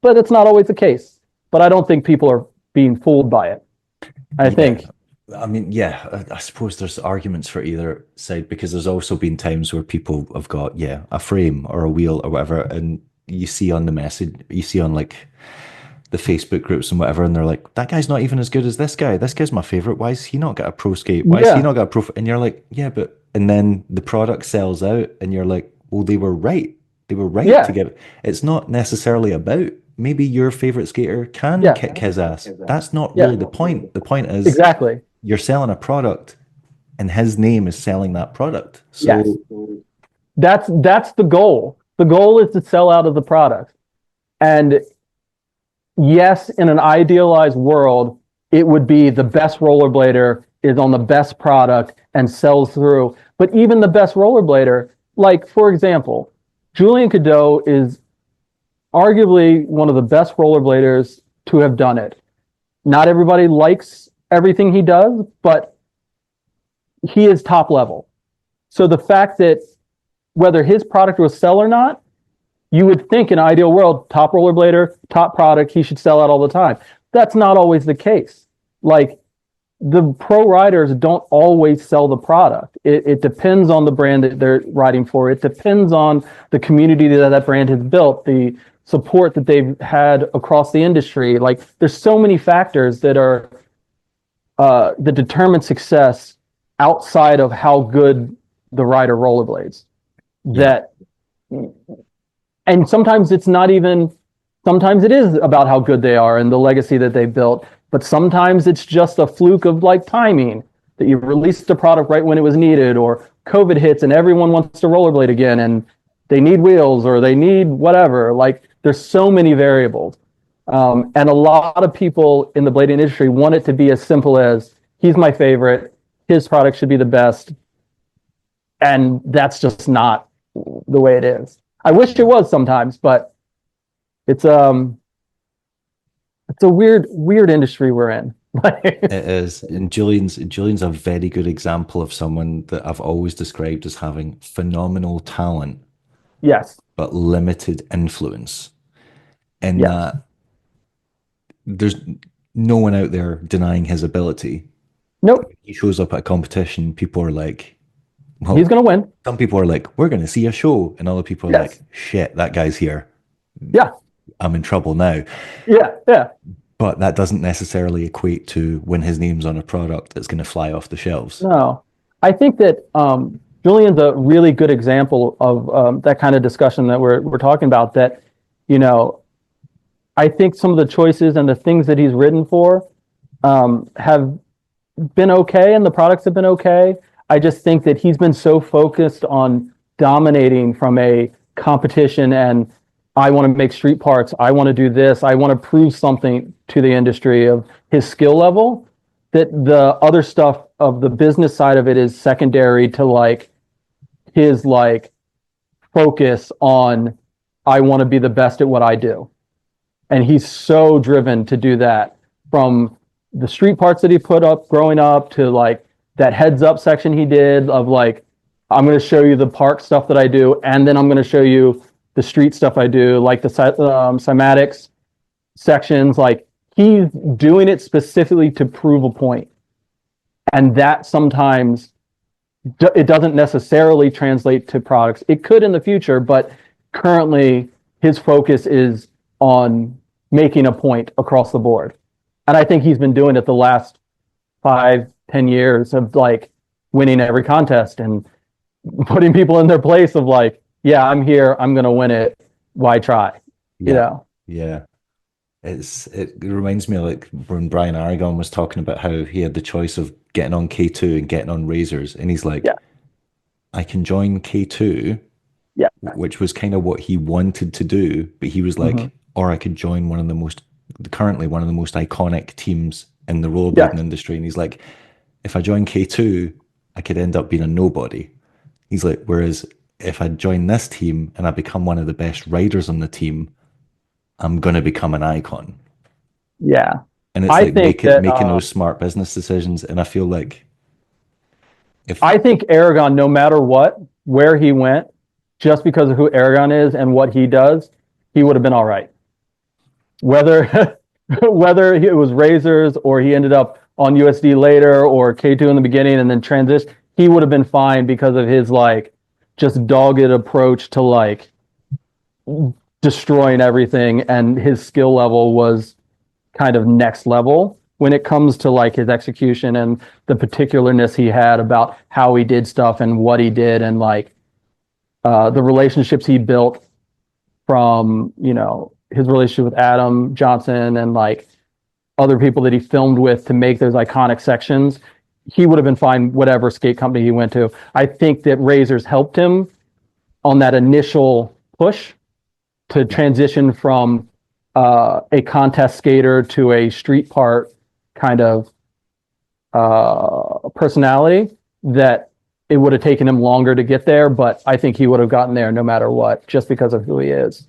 but it's not always the case. But I don't think people are being fooled by it. I think. I mean, yeah, I suppose there's arguments for either side, because there's also been times where people have got, a frame or a wheel or whatever, and you see on the message, you see on like the Facebook groups and whatever, and they're like, that guy's not even as good as this guy. This guy's my favorite. Why is he not got a pro skate? Why is he not got a pro? And you're like, yeah, but, and then the product sells out, and you're like, well, they were right. They were right to give it. It's not necessarily about, maybe your favorite skater can kick his ass. That's not really the point. The point is exactly you're selling a product, and his name is selling that product. So that's the goal. The goal is to sell out of the product. And yes, in an idealized world, it would be the best rollerblader is on the best product and sells through. But even the best rollerblader, like for example, Julian Cadeau is arguably one of the best rollerbladers to have done it. Not everybody likes everything he does, but he is top level. So the fact that whether his product will sell or not, you would think in an ideal world, top rollerblader, top product, he should sell out all the time. That's not always the case. Like the pro riders don't always sell the product. It depends on the brand that they're riding for. It depends on the community that brand has built, the support that they've had across the industry. Like there's so many factors that are that determine success outside of how good the rider rollerblades. And sometimes it's not even, sometimes it is about how good they are and the legacy that they built, but sometimes it's just a fluke of like timing, that you released the product right when it was needed, or COVID hits and everyone wants to rollerblade again and they need wheels or they need whatever. Like there's so many variables. And a lot of people in the blading industry want it to be as simple as, he's my favorite, his product should be the best. And that's just not the way it is. I wish it was sometimes, but it's a weird industry we're in. It is. And Julian's a very good example of someone that I've always described as having phenomenal talent. Yes. But limited influence. And that there's no one out there denying his ability. Nope. He shows up at a competition, people are like, well, he's going to win. Some people are like, we're going to see a show. And other people are like, shit, that guy's here. Yeah. I'm in trouble now. Yeah. But that doesn't necessarily equate to when his name's on a product that's going to fly off the shelves. No. I think that Julian's a really good example of that kind of discussion that we're talking about, that, you know, I think some of the choices and the things that he's written for have been okay, and the products have been okay. I just think that he's been so focused on dominating from a competition and I want to make street parts, I want to do this, I want to prove something to the industry of his skill level, that the other stuff of the business side of it is secondary to like his like focus on, I want to be the best at what I do. And he's so driven to do that, from the street parts that he put up growing up to like that heads up section he did of like, I'm going to show you the park stuff that I do, and then I'm going to show you the street stuff I do, like the cymatics sections. Like he's doing it specifically to prove a point. And that sometimes it doesn't necessarily translate to products. It could in the future, but currently his focus is on making a point across the board. And I think he's been doing it the last 5-10 years of like winning every contest and putting people in their place of like, yeah, I'm here, I'm going to win it. Why try? You know? Yeah. It reminds me of like when Brian Aragon was talking about how he had the choice of getting on K2 and getting on Razors. And he's like, I can join K2, which was kind of what he wanted to do. But he was like, or I could join one of the most currently one of the most iconic teams in the Yeah. rollerblading industry. And he's like, if I join K2, I could end up being a nobody. He's like, whereas if I join this team and I become one of the best riders on the team, I'm gonna become an icon. Yeah. And it's I like think that making those smart business decisions. And I feel like if I think Aragon, no matter what, where he went, just because of who Aragon is and what he does, he would have been all right. Whether whether it was Razors or he ended up on USD later or K2 in the beginning and then transition, he would have been fine because of his like just dogged approach to like destroying everything, and his skill level was kind of next level when it comes to like his execution and the particularness he had about how he did stuff and what he did, and like the relationships he built from, you know, his relationship with Adam Johnson and like other people that he filmed with to make those iconic sections. He would have been fine whatever skate company he went to. I think that Razors helped him on that initial push to transition from a contest skater to a street part kind of personality, that it would have taken him longer to get there, but I think he would have gotten there no matter what, just because of who he is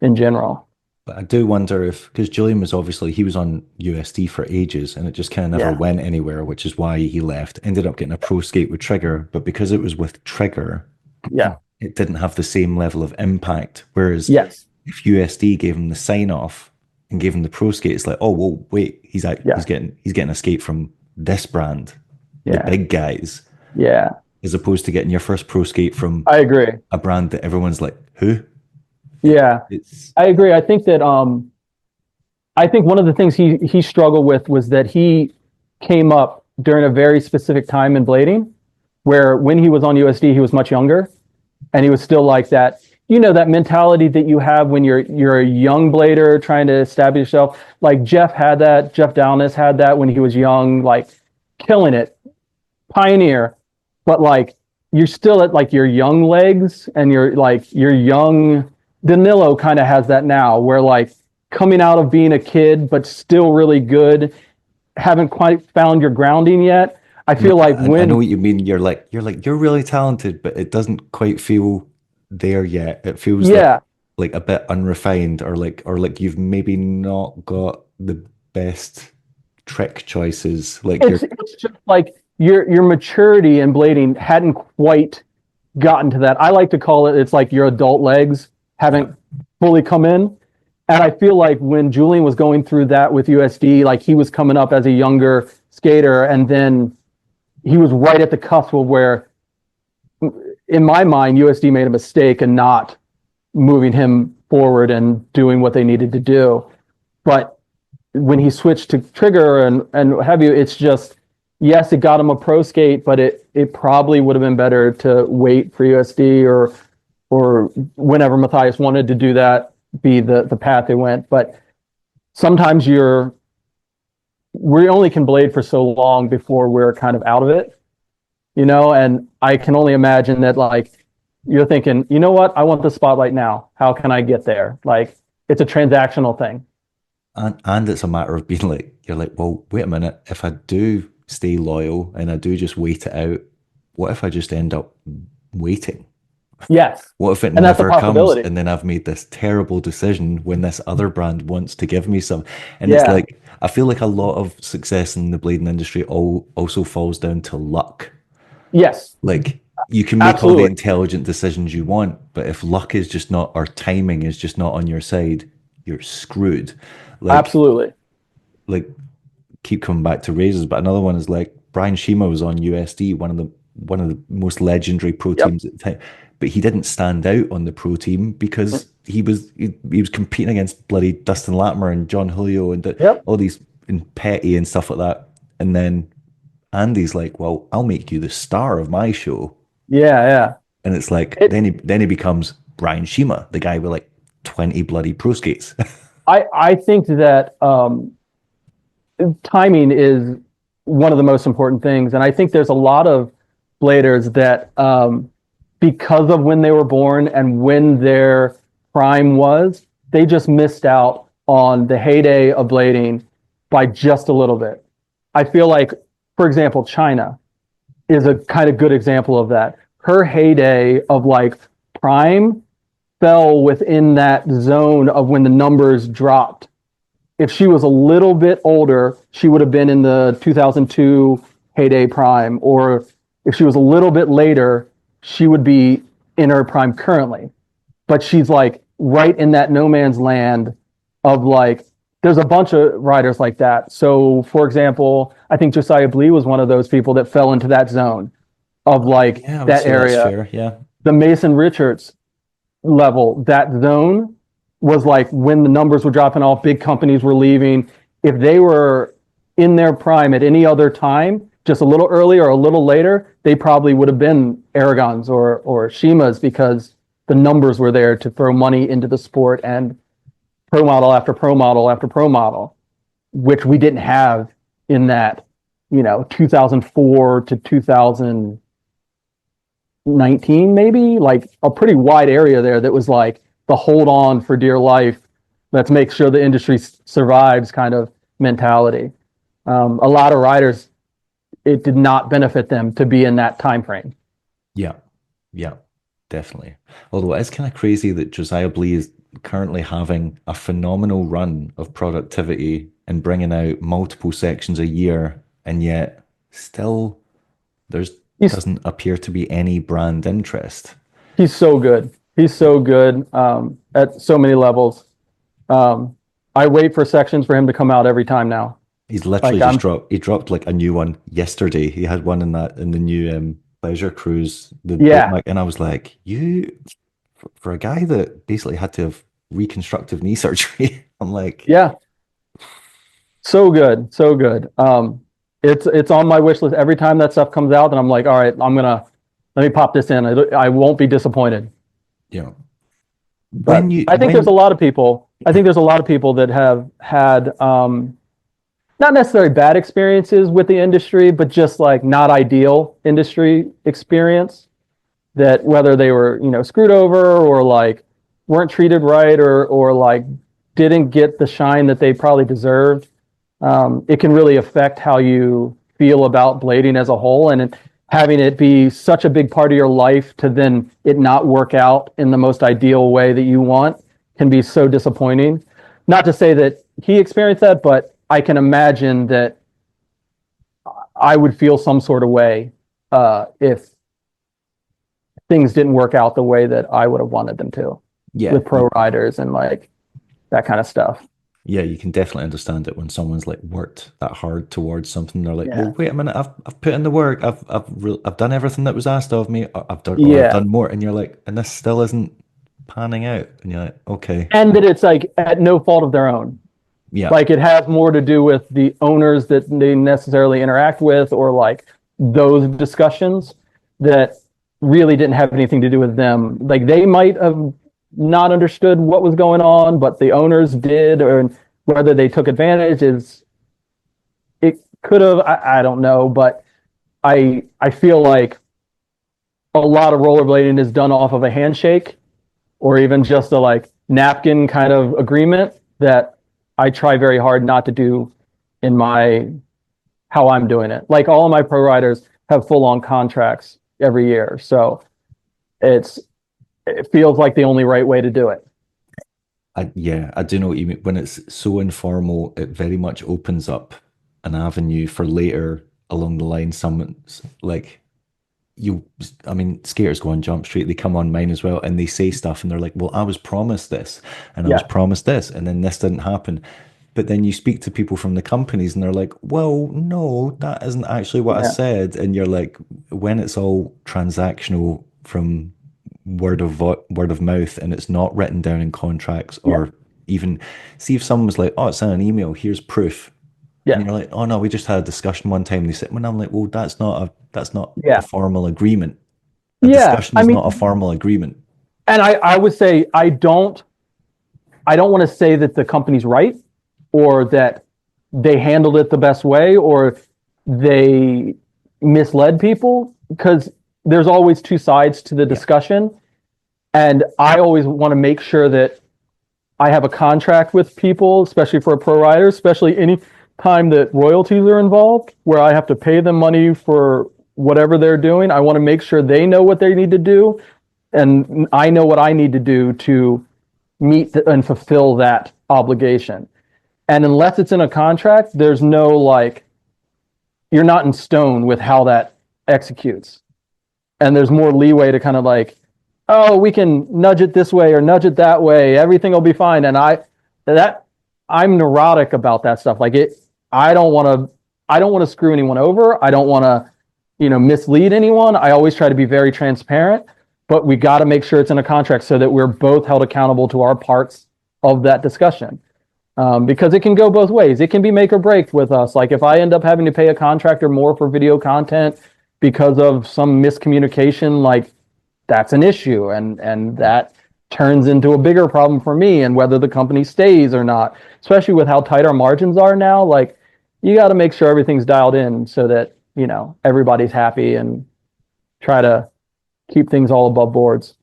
in general. But I do wonder if, because Julian was obviously, he was on USD for ages and it just kind of never Yeah. went anywhere, which is why he left. Ended up getting a pro skate with Trigger, but because it was with Trigger, Yeah. it didn't have the same level of impact. Whereas Yes. if USD gave him the sign off and gave him the pro skate, it's like, oh, well, wait, Yeah. he's getting a skate from this brand, the Yeah. big guys, Yeah. as opposed to getting your first pro skate from I agree. a brand that everyone's like, who? Yeah. It's I agree. I think that I think one of the things he struggled with was that he came up during a very specific time in blading, where when he was on USD, he was much younger, and he was still like that. You know, that mentality that you have when you're a young blader trying to establish yourself. Like Jeff had that. Jeff Downes had that when he was young, like killing it, pioneer. But like you're still at like your young legs, and you're like your young. Danilo kind of has that now, where like coming out of being a kid, but still really good, haven't quite found your grounding yet. I feel like I know when, what you mean. You're really talented, but it doesn't quite feel there yet. It feels yeah, like a bit unrefined, or like you've maybe not got the best trick choices. Like you're it's just like your maturity in blading hadn't quite gotten to that. I like to call it, it's like your adult legs haven't fully come in. And I feel like when Julian was going through that with USD, like he was coming up as a younger skater, and then he was right at the cusp of where, in my mind, USD made a mistake in not moving him forward and doing what they needed to do. But when he switched to Trigger and what have you, it's just, yes, it got him a pro skate, but it probably would have been better to wait for USD or whenever Matthias wanted to do that, be the path they went. But sometimes we only can blade for so long before we're kind of out of it, you know? And I can only imagine that like, you're thinking, you know what? I want the spotlight now. How can I get there? Like, it's a transactional thing. and it's a matter of being like, you're like, well, wait a minute. If I do stay loyal and I do just wait it out, what if I just end up waiting? Yes. What if it And that's a never comes possibility. and then I've made this terrible decision when this other brand wants to give me some? And it's Yeah. like, I feel like a lot of success in the blading industry also falls down to luck. Yes. Like you can make all the Absolutely. intelligent decisions you want, but if luck is just not, or timing is just not on your side, you're screwed. Like, Absolutely. like keep coming back to Razors, but another one is like Brian Shima was on USD, one of the most legendary pro Yep. teams at the time, but he didn't stand out on the pro team because he was competing against bloody Dustin Latimer and John Julio and Yep. all these and Petty and stuff like that. And then Andy's like, "Well, I'll make you the star of my show," Yeah. Yeah. and it's like It, then he becomes Brian Shima, the guy with like 20 bloody pro skates. I think that timing is one of the most important things. And I think there's a lot of bladers that, because of when they were born and when their prime was, they just missed out on the heyday of blading by just a little bit. I feel like, for example, China is a kind of good example of that. Her heyday of like prime fell within that zone of when the numbers dropped. If she was a little bit older, she would have been in the 2002 heyday prime, or if she was a little bit later, she would be in her prime currently. But she's like right in that no man's land of like, there's a bunch of riders like that. So, for example, I think Josiah Blee was one of those people that fell into that zone of like Yeah, I would that say that's area. fair. Yeah. The Mason Richards level, that zone was like when the numbers were dropping off, big companies were leaving. If they were in their prime at any other time, just a little earlier or a little later, they probably would have been Aragons or Shimas because the numbers were there to throw money into the sport and pro model after pro model after pro model, which we didn't have in that, 2004 to 2019, maybe, like a pretty wide area there that was like the hold on for dear life. Let's make sure the industry survives kind of mentality. A lot of riders, it did not benefit them to be in that time frame. Yeah. Yeah. Definitely. Although it is kind of crazy that Josiah Blee is currently having a phenomenal run of productivity and bringing out multiple sections a year, and yet still there's He's doesn't appear to be any brand interest. he's so good. He's so good at so many levels. I wait for sections for him to come out every time now. He's literally Like just I'm, dropped like a new one yesterday. He had one in the new pleasure cruise, the boat yeah, mic, and I was like, you for a guy that basically had to have reconstructive knee surgery, I'm like, yeah, so good, so good. It's on my wish list every time that stuff comes out, and I'm like, all right, let me pop this in. I won't be disappointed. you know, But when you I think there's a when lot of people. I think there's a lot of people that have had not necessarily bad experiences with the industry, but just like not ideal industry experience. That whether they were screwed over or like weren't treated right or like didn't get the shine that they probably deserved. It can really affect how you feel about blading as a whole, and having it be such a big part of your life to then it not work out in the most ideal way that you want can be so disappointing. Not to say that he experienced that, but I can imagine that I would feel some sort of way if things didn't work out the way that I would have wanted them to yeah, with pro riders and like that kind of stuff. yeah, you can definitely understand it when someone's like worked that hard towards something. They're like, Yeah. well, wait a minute, I've put in the work, I've done everything that was asked of me, I've Yeah. done more, and you're like, and this still isn't panning out, and you're like, okay, And that it's like at no fault of their own. yeah, Like it has more to do with the owners that they necessarily interact with or like those discussions that really didn't have anything to do with them. Like they might have not understood what was going on, but the owners did, or whether they took advantage is it could have, I don't know, but I feel like a lot of rollerblading is done off of a handshake or even just a like napkin kind of agreement that I try very hard not to do in my how I'm doing it. Like all of my pro riders have full on contracts every year. So it feels like the only right way to do it. yeah, I do know what you mean. When it's so informal, it very much opens up an avenue for later along the line. Someone's like, I mean, skaters go on Jump Street, they come on mine as well, and they say stuff, and they're like, well, I was promised this, and I was Yeah. promised this, and then this didn't happen. But then you speak to people from the companies, and they're like, well, no, that isn't actually what I Yeah. said. And you're like, when it's all transactional from word of mouth, and it's not written down in contracts, Yeah. or even see if someone was like, oh, it's in an email, here's proof. And Yeah. you're like, oh no, we just had a discussion one time. And they said, when I'm like, well, that's not a Yeah. formal agreement. A Yeah. discussion I is mean, not a formal agreement. and I would say I don't want to say that the company's right or that they handled it the best way or they misled people because there's always two sides to the Yeah. discussion. And I always want to make sure that I have a contract with people, especially for a pro rider, especially any time that royalties are involved, where I have to pay them money for whatever they're doing. I want to make sure they know what they need to do, and I know what I need to do to meet and fulfill that obligation. And unless it's in a contract, there's no like, you're not in stone with how that executes. And there's more leeway to kind of like, oh, we can nudge it this way or nudge it that way. Everything will be fine. And I'm neurotic about that stuff. Like I don't want to screw anyone over. I don't want to, mislead anyone. I always try to be very transparent, but we got to make sure it's in a contract so that we're both held accountable to our parts of that discussion. Because it can go both ways. It can be make or break with us. Like if I end up having to pay a contractor more for video content because of some miscommunication, like that's an issue, and that turns into a bigger problem for me and whether the company stays or not, especially with how tight our margins are now. Like you got to make sure everything's dialed in so that, everybody's happy and try to keep things all above boards.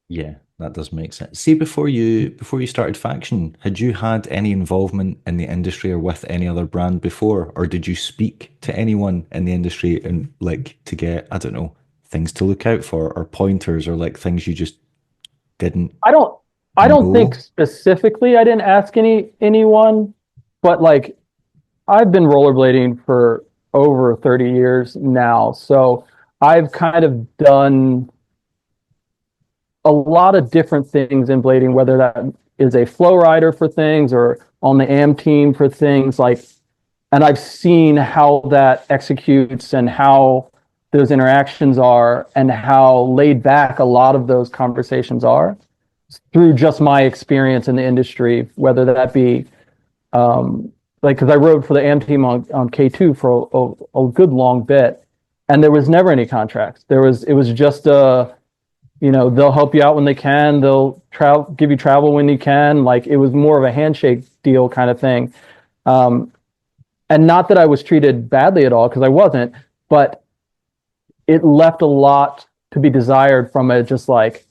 Yeah, that does make sense. See, before you started Faction, had you had any involvement in the industry or with any other brand before, or did you speak to anyone in the industry and like to get, I don't know, things to look out for or pointers or like things you just didn't I don't know? think specifically I didn't ask anyone, but like I've been rollerblading for over 30 years now, so I've kind of done a lot of different things in blading, whether that is a flow rider for things or on the AM team for things like, and I've seen how that executes and how those interactions are and how laid back a lot of those conversations are through just my experience in the industry, whether that be like, because I rode for the AM team on K2 for a good long bit, and there was never any contracts. It was just they'll help you out when they can. They'll give you travel when you can. Like it was more of a handshake deal kind of thing. And not that I was treated badly at all, because I wasn't, but it left a lot to be desired from it, just like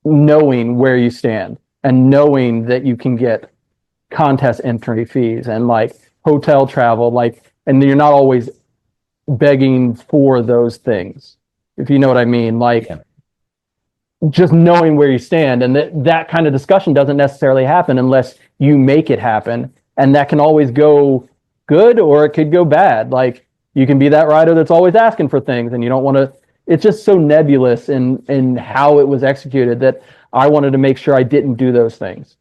knowing where you stand and knowing that you can get contest entry fees and like hotel travel, like, and you're not always begging for those things, if you know what I mean. Like just knowing where you stand, and that kind of discussion doesn't necessarily happen unless you make it happen, and that can always go good or it could go bad. Like you can be that rider that's always asking for things and you don't want to. It's just so nebulous in how it was executed that I wanted to make sure I didn't do those things.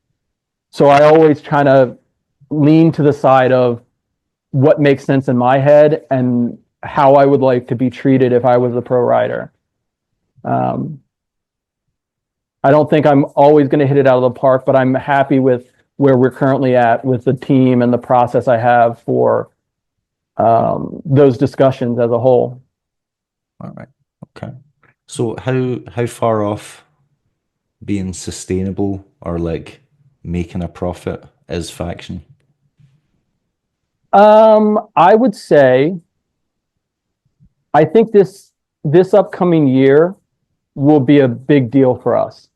So I always kind of lean to the side of what makes sense in my head and how I would like to be treated if I was a pro rider. I don't think I'm always going to hit it out of the park, but I'm happy with where we're currently at with the team and the process I have for those discussions as a whole. All right. Okay. So how far off being sustainable or like making a profit is Faction? I would say I think this upcoming year will be a big deal for us.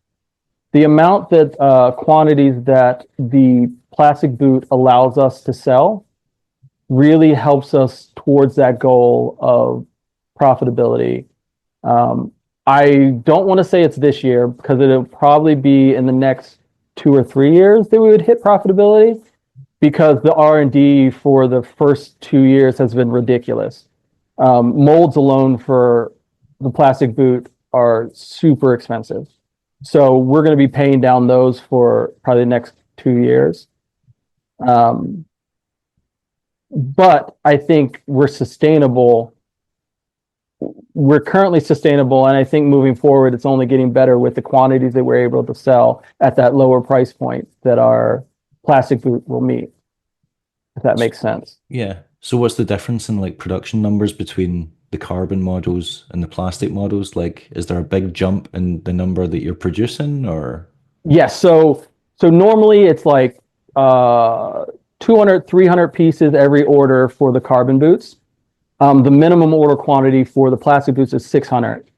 The amount that quantities that the plastic boot allows us to sell really helps us towards that goal of profitability. I don't want to say it's this year because it'll probably be in the next 2 or 3 years that we would hit profitability, because the R&D for the first 2 years has been ridiculous. Molds alone for the plastic boot are super expensive. So we're going to be paying down those for probably the next 2 years. But I think we're sustainable. We're currently sustainable, and I think moving forward, it's only getting better with the quantities that we're able to sell at that lower price point that our plastic boot will meet, if that makes sense. Yeah. So what's the difference in like production numbers between the carbon models and the plastic models? Like, is there a big jump in the number that you're producing, or? Yes. So normally it's like 200, 300 pieces every order for the carbon boots. The minimum order quantity for the plastic boots is 600,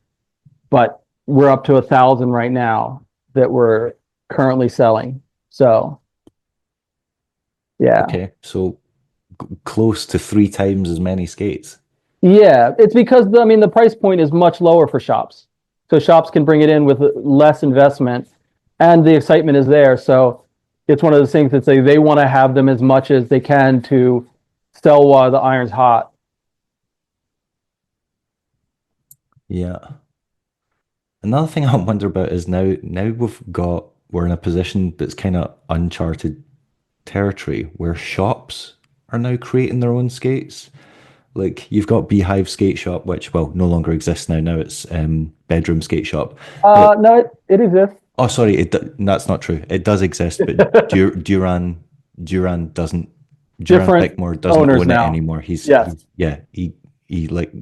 but we're up to 1,000 right now that we're currently selling. So yeah. Okay, so close to 3 times as many skates. Yeah, it's because I mean the price point is much lower for shops. So shops can bring it in with less investment and the excitement is there. So it's one of those things that they want to have them as much as they can to sell while the iron's hot. Yeah. Another thing I wonder about is now we're in a position that's kind of uncharted territory where shops are now creating their own skates. Like you've got Beehive Skate Shop, which well no longer exists now. Now it's Bedroom Skate Shop. But No, it exists. oh, sorry, that's not true. It does exist, but Duran doesn't. Duran Different Bickmore doesn't owners own it now. anymore. Yes. Yeah, he like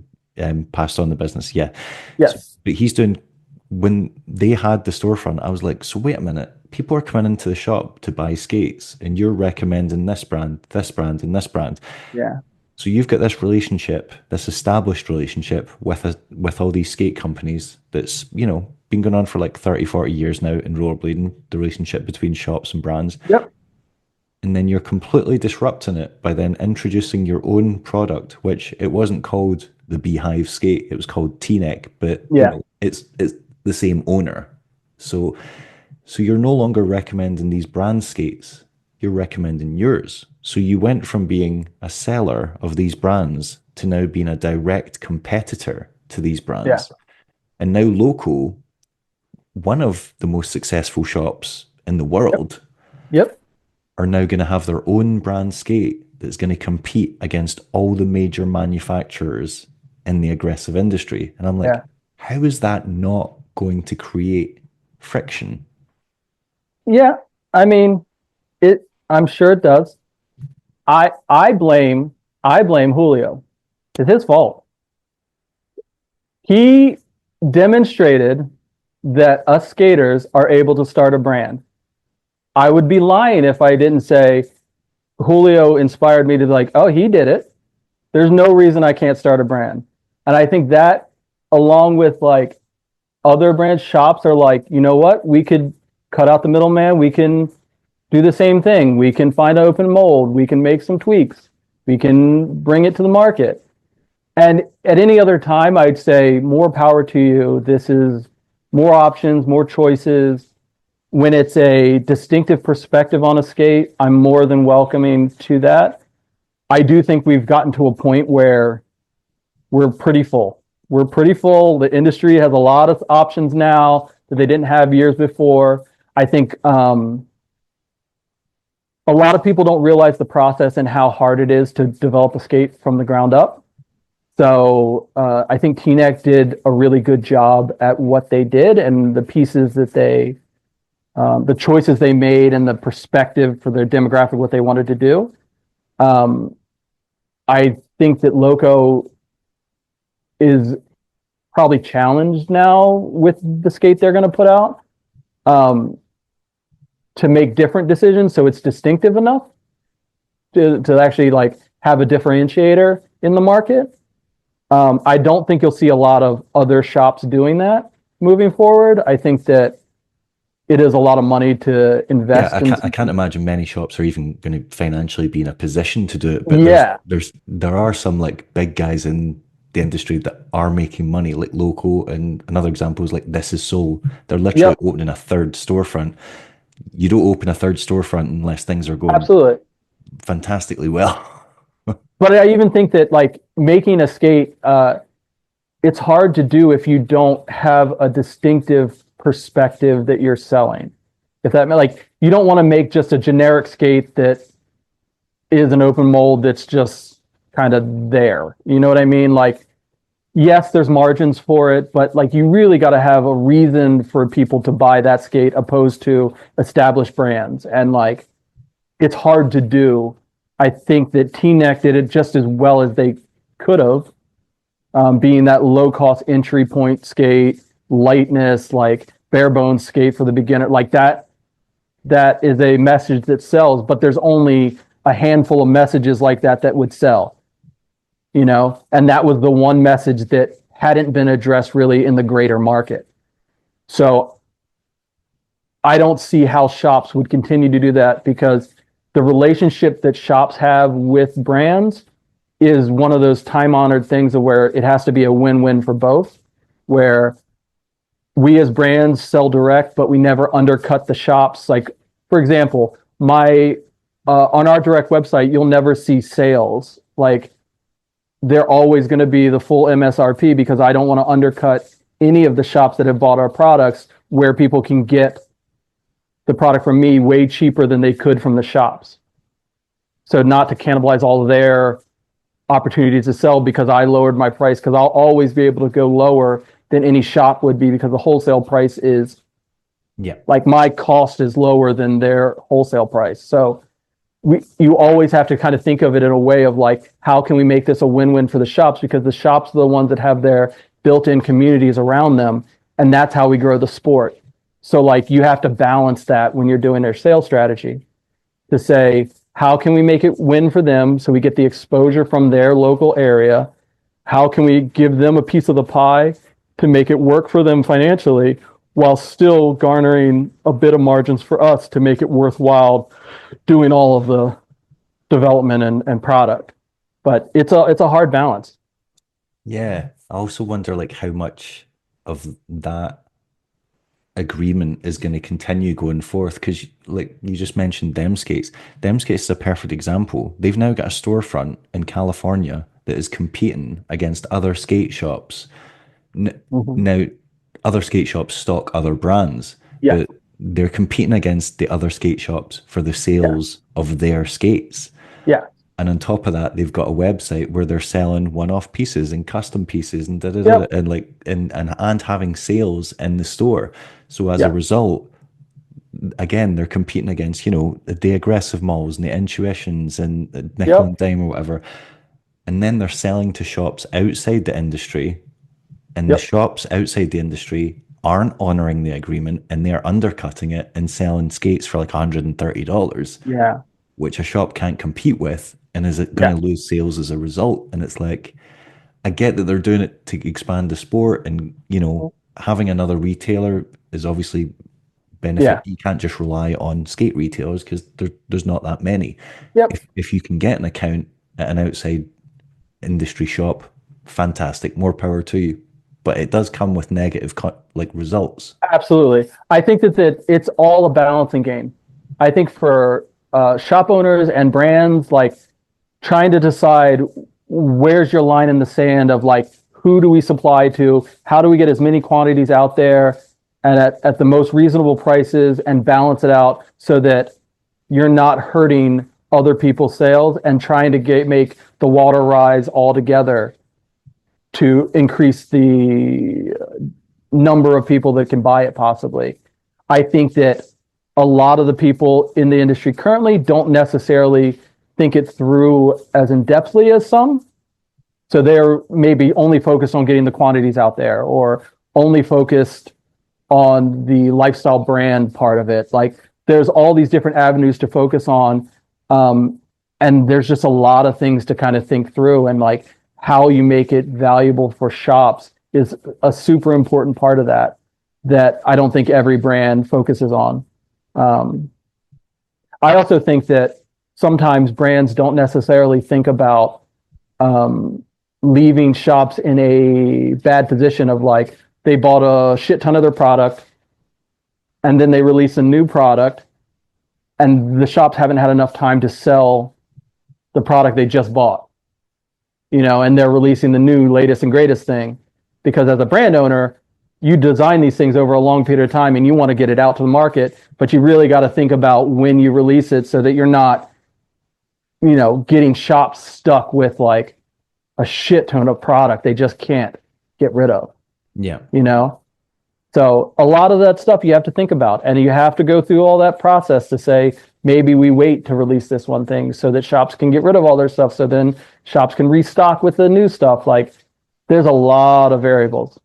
passed on the business. Yeah, so, Yes. but he's doing when they had the storefront. I was like, so wait a minute. People are coming into the shop to buy skates, and you're recommending this brand, and this brand. Yeah. So you've got this relationship, this established relationship with all these skate companies that's, been going on for like 30, 40 years now in rollerblading, the relationship between shops and brands. Yep. And then you're completely disrupting it by then introducing your own product, which it wasn't called the Beehive Skate, it was called T-Neck, but Yeah. it's the same owner. So you're no longer recommending these brand skates, you're recommending yours. So you went from being a seller of these brands to now being a direct competitor to these brands. Yeah. And now local, one of the most successful shops in the world, Yep. are now going to have their own brand skate that's going to compete against all the major manufacturers in the aggressive industry. And I'm like, Yeah. how is that not going to create friction? Yeah. I mean, I'm sure it does. I blame Julio. It's his fault. He demonstrated that us skaters are able to start a brand. I would be lying if I didn't say Julio inspired me to be like, oh, he did it. There's no reason I can't start a brand. And I think that along with like other brand shops are like, you know what? We could cut out the middleman. We can do the same thing. We can find an open mold. We can make some tweaks. We can bring it to the market. And at any other time, I'd say more power to you. This is more options, more choices. When it's a distinctive perspective on a skate, I'm more than welcoming to that. I do think we've gotten to a point where we're pretty full. We're pretty full. The industry has a lot of options now that they didn't have years before. I think a lot of people don't realize the process and how hard it is to develop a skate from the ground up. So I think T-Neck did a really good job at what they did and the pieces that the choices they made and the perspective for their demographic, what they wanted to do. I think that Loco is probably challenged now with the skate they're going to put out to make different decisions so it's distinctive enough to actually like have a differentiator in the market. I don't think you'll see a lot of other shops doing that moving forward. I think that it is a lot of money to invest Yeah, in. I can't imagine many shops are even going to financially be in a position to do it. But Yeah. there are some like big guys in the industry that are making money, like Loco, and another example is like This Is Soul. They're literally Yep. opening a third storefront. You don't open a third storefront unless things are going Absolutely. fantastically well. But I even think that like making a skate, it's hard to do if you don't have a distinctive perspective that you're selling. If that like you don't want to make just a generic skate that is an open mold that's just kind of there. You know what I mean? Like, yes, there's margins for it, but like you really got to have a reason for people to buy that skate opposed to established brands. And like, it's hard to do. I think that T-Neck did it just as well as they could have, being that low cost entry point skate, lightness, like bare bones skate for the beginner, like that is a message that sells, but there's only a handful of messages like that would sell, and that was the one message that hadn't been addressed really in the greater market. So I don't see how shops would continue to do that because the relationship that shops have with brands is one of those time honored things of where it has to be a win-win for both, where we as brands sell direct, but we never undercut the shops. Like, for example, my on our direct website, you'll never see sales. Like, they're always going to be the full MSRP because I don't want to undercut any of the shops that have bought our products where people can get the product from me way cheaper than they could from the shops. So not to cannibalize all of their opportunities to sell because I lowered my price because I'll always be able to go lower than any shop would be because the wholesale price is Yeah. like my cost is lower than their wholesale price. So you always have to kind of think of it in a way of like, how can we make this a win-win for the shops? Because the shops are the ones that have their built-in communities around them. And that's how we grow the sport. So like you have to balance that when you're doing their sales strategy to say, how can we make it win for them so we get the exposure from their local area? How can we give them a piece of the pie to make it work for them financially while still garnering a bit of margins for us to make it worthwhile doing all of the development and product? But it's a hard balance. Yeah. I also wonder like how much of that agreement is going to continue going forth because like you just mentioned Demskates is a perfect example. They've now got a storefront in California that is competing against other skate shops. Mhm. Now other skate shops stock other brands, Yeah, but they're competing against the other skate shops for the yeah, sales of their skates. yeah, And on top of that, they've got a website where they're selling one-off pieces and custom pieces and da da da, yep, and like and having sales in the store. So as a yeah, result, again, they're competing against, you know, the aggressive malls and the intuitions and the nickel yep, and dime or whatever. And then they're selling to shops outside the industry, and the yep, shops outside the industry aren't honoring the agreement and they're undercutting it and selling skates for like $130, yeah, which a shop can't compete with. And is it going yeah, to lose sales as a result? And it's like, I get that they're doing it to expand the sport, and you know, having another retailer is obviously benefit. yeah, You can't just rely on skate retailers because there's not that many. yep. If you can get an account at an outside industry shop, fantastic, more power to you. But it does come with negative like results. Absolutely. I think that it's all a balancing game. I think for shop owners and brands, like trying to decide where's your line in the sand of like, who do we supply to? How do we get as many quantities out there and at the most reasonable prices and balance it out so that you're not hurting other people's sales and trying to make the water rise all together to increase the number of people that can buy it possibly. I think that a lot of the people in the industry currently don't necessarily think it through as in depthly as some. So they're maybe only focused on getting the quantities out there or only focused on the lifestyle brand part of it. Like there's all these different avenues to focus on. And there's just a lot of things to kind of think through and like how you make it valuable for shops is a super important part of that I don't think every brand focuses on. Um, I also think that sometimes brands don't necessarily think about leaving shops in a bad position of like they bought a shit ton of their product and then they release a new product and the shops haven't had enough time to sell the product they just bought, you know, and they're releasing the new latest and greatest thing because as a brand owner, you design these things over a long period of time and you want to get it out to the market, but you really got to think about when you release it so that you're not, you know, getting shops stuck with like a shit ton of product they just can't get rid of, Yeah. you know? So a lot of that stuff you have to think about and you have to go through all that process to say, maybe we wait to release this one thing so that shops can get rid of all their stuff. So then shops can restock with the new stuff. Like there's a lot of variables,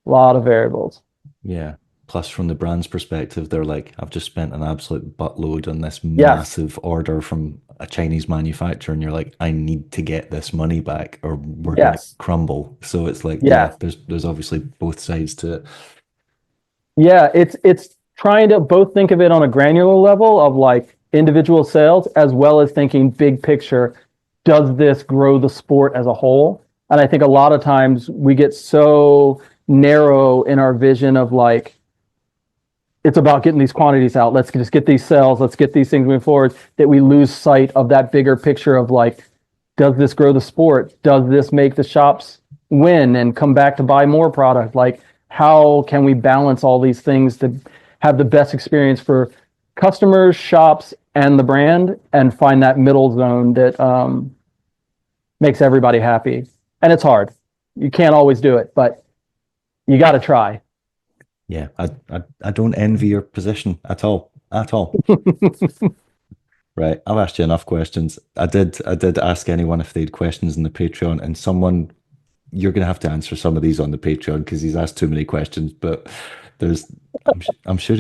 a lot of variables. Yeah. Plus, from the brand's perspective, they're like, I've just spent an absolute buttload on this Yes. massive order from a Chinese manufacturer, and you're like, I need to get this money back, or we're gonna Yes. crumble. So it's like, yeah, Yes. there's obviously both sides to it. Yeah. It's trying to both think of it on a granular level of like individual sales, as well as thinking big picture. Does this grow the sport as a whole? And I think a lot of times we get so narrow in our vision of like, it's about getting these quantities out. Let's just get these sales. Let's get these things moving forward, that we lose sight of that bigger picture of like, does this grow the sport? Does this make the shops win and come back to buy more product? Like, how can we balance all these things to have the best experience for customers, shops, and the brand, and find that middle zone that makes everybody happy? And it's hard. You can't always do it, but you got to try. Yeah, I don't envy your position at all. At all. Right. I've asked you enough questions. I did ask anyone if they had questions in the Patreon, and someone, you're gonna have to answer some of these on the Patreon because he's asked too many questions. But there's I'm sure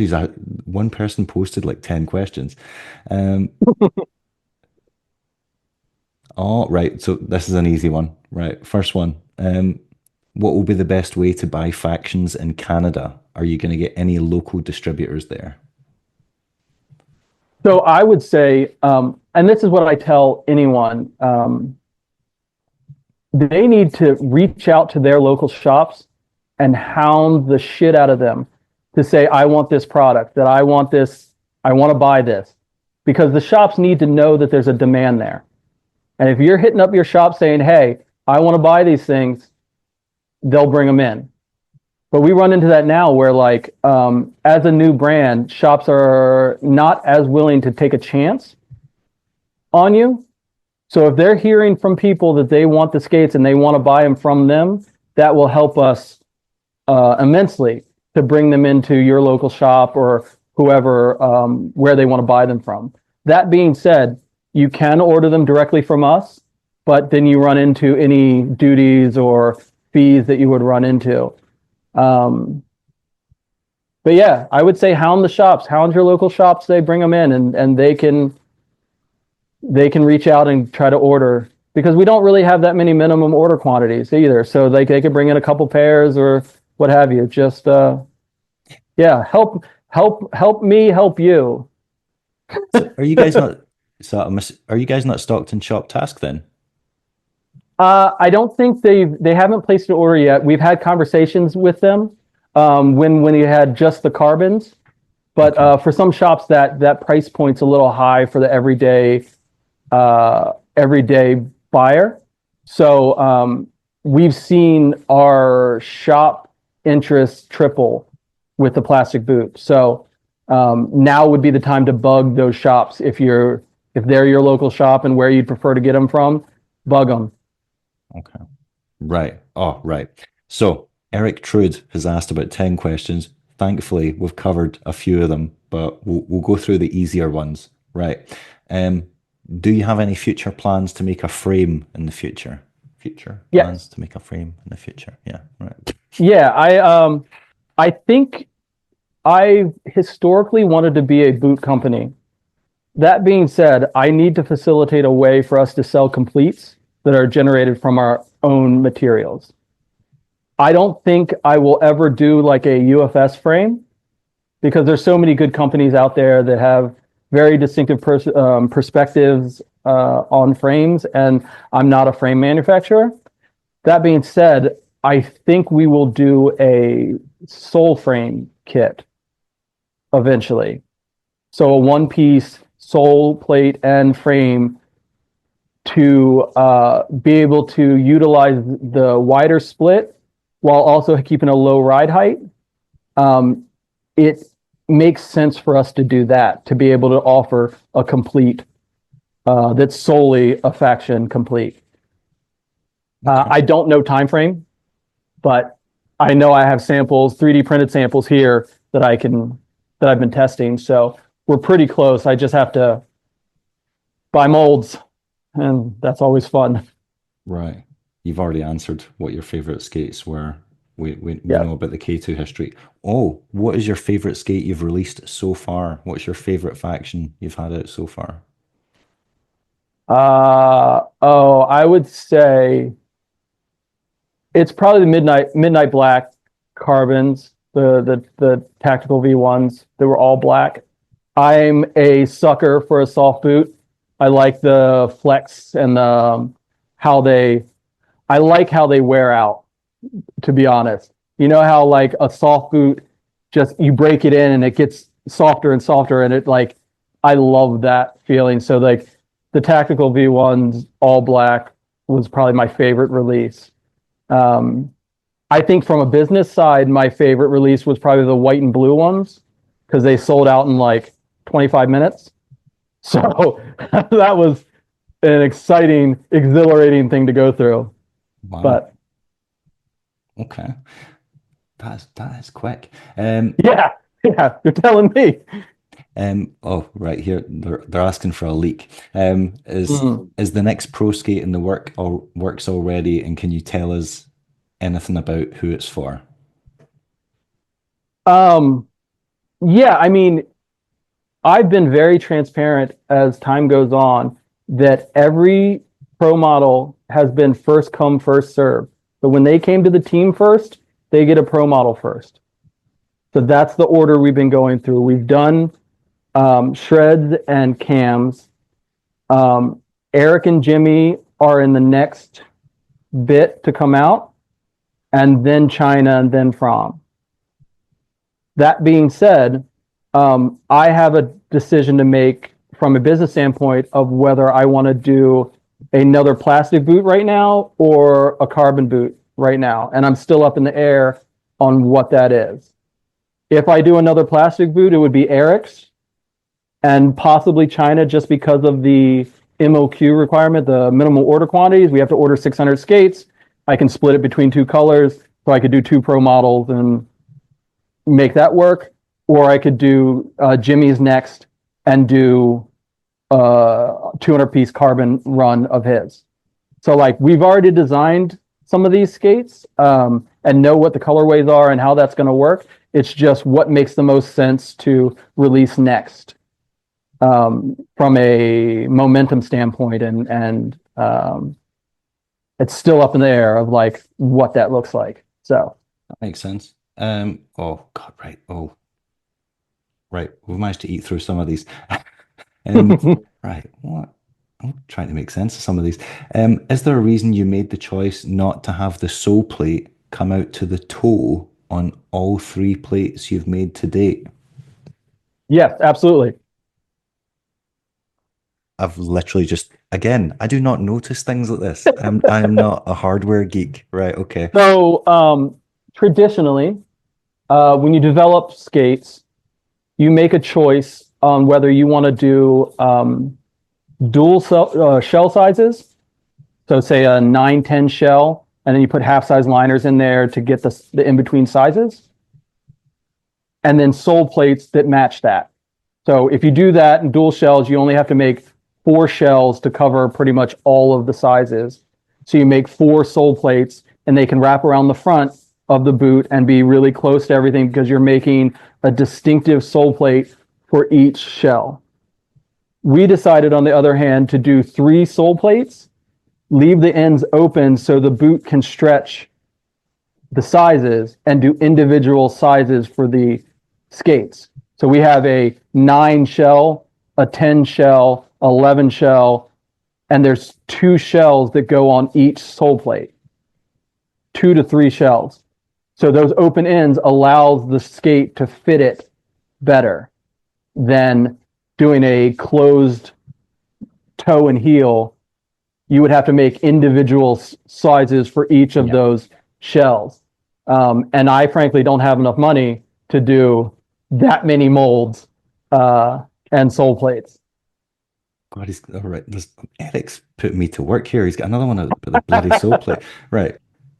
one person posted like 10 questions. Um oh right, so this is an easy one. Right. First one. What will be the best way to buy factions in Canada? Are you gonna get any local distributors there? So I would say, and this is what I tell anyone, they need to reach out to their local shops and hound the shit out of them to say, I want this product, that I want this, I want to buy this. Because the shops need to know that there's a demand there. And if you're hitting up your shop saying, hey, I want to buy these things, they'll bring them in. But we run into that now where like, as a new brand, shops are not as willing to take a chance on you. So if they're hearing from people that they want the skates and they want to buy them from them, that will help us immensely to bring them into your local shop or whoever, where they want to buy them from. That being said, you can order them directly from us, but then you run into any duties or fees that you would run into. But yeah, I would say hound the shops, hound your local shops. They bring them in, and they can reach out and try to order, because we don't really have that many minimum order quantities either. So they could bring in a couple pairs or what have you. Just yeah, help me help you. Are you guys not are you guys not stocked in Shop Task then? I don't think they haven't placed an order yet. We've had conversations with them when you had just the carbons, but Okay. for some shops that price point's a little high for the everyday buyer. So we've seen our shop interest triple with the plastic boot. So now would be the time to bug those shops if they're your local shop and where you'd prefer to get them from, bug them. Okay. Right. Oh, right. So Eric Trude has asked about 10 questions. Thankfully, we've covered a few of them, but we'll go through the easier ones. Right. Um, do you have any future plans to make a frame in the future? Future plans Yes. to make a frame in the future. Yeah, right. Yeah, I think I historically wanted to be a boot company. That being said, I need to facilitate a way for us to sell completes that are generated from our own materials. I don't think I will ever do like a UFS frame, because there's so many good companies out there that have very distinctive perspectives on frames, and I'm not a frame manufacturer. That being said, I think we will do a sole frame kit eventually. So a one-piece sole plate and frame to be able to utilize the wider split while also keeping a low ride height. It makes sense for us to do that, to be able to offer a complete that's solely a faction complete. I don't know time frame, but I know I have samples, 3D printed samples here that I've been testing. So we're pretty close. I just have to buy molds, and that's always fun. Right. You've already answered what your favorite skates were. We Yeah. know about the K2 history. Oh, what is your favorite skate you've released so far? What's your favorite faction you've had out so far? Oh, I would say it's probably the Midnight Black carbons. the tactical V1s. They were all black. I'm a sucker for a soft boot. I like the flex and how they. I like how they wear out. To be honest, you know how like a soft boot, just you break it in and it gets softer and softer, and it like I love that feeling. So like the tactical V1s all black was probably my favorite release. I think from a business side, my favorite release was probably the white and blue ones because they sold out in like 25 minutes. So that was an exciting, exhilarating thing to go through. Wow. But Okay. That is quick. yeah, you're telling me. Oh, right here, they're asking for a leak. Is the next pro skate in the works already, and can you tell us anything about who it's for? Yeah, I mean, I've been very transparent as time goes on that every pro model has been first come, first serve. So when they came to the team first, they get a pro model first. So that's the order we've been going through. We've done shreds and cams. Eric and Jimmy are in the next bit to come out, and then China, and then From. That being said, I have a decision to make from a business standpoint of whether I want to do another plastic boot right now or a carbon boot right now. And I'm still up in the air on what that is. If I do another plastic boot, it would be Eric's and possibly China just because of the MOQ requirement, the minimum order quantities. We have to order 600 skates. I can split it between two colors. So I could do two pro models and make that work. Or I could do Jimmy's next and do 200-piece carbon run of his. So like we've already designed some of these skates and know what the colorways are and how that's going to work. It's just what makes the most sense to release next from a momentum standpoint, and it's still up in the air of like what that looks like. So That makes sense. Oh God, right. Oh, right. We've managed to eat through some of these. Right. What? I'm trying to make sense of some of these. Is there a reason you made the choice not to have the sole plate come out to the toe on all three plates you've made to date? yes, absolutely. I've literally just, again, I do not notice things like this. I'm not a hardware geek. Right. Okay. So traditionally, when you develop skates, you make a choice on whether you want to do dual shell sizes. So say a 9-10 shell, and then you put half-size liners in there to get the in-between sizes. And then sole plates that match that. So if you do that in dual shells, you only have to make 4 shells to cover pretty much all of the sizes. So you make 4 sole plates, and they can wrap around the front of the boot and be really close to everything because you're making a distinctive sole plate for each shell. We decided, on the other hand, to do 3 sole plates, leave the ends open so the boot can stretch the sizes and do individual sizes for the skates. So we have a 9 shell, a 10 shell, 11 shell, and there's 2 shells that go on each sole plate. 2 to 3 shells. So those open ends allows the skate to fit it better than doing a closed toe and heel. You would have to make individual sizes for each of those shells. And I frankly don't have enough money to do that many molds and sole plates. God, he's all right. Eric's put me to work here. He's got another one of the bloody sole plate. Right.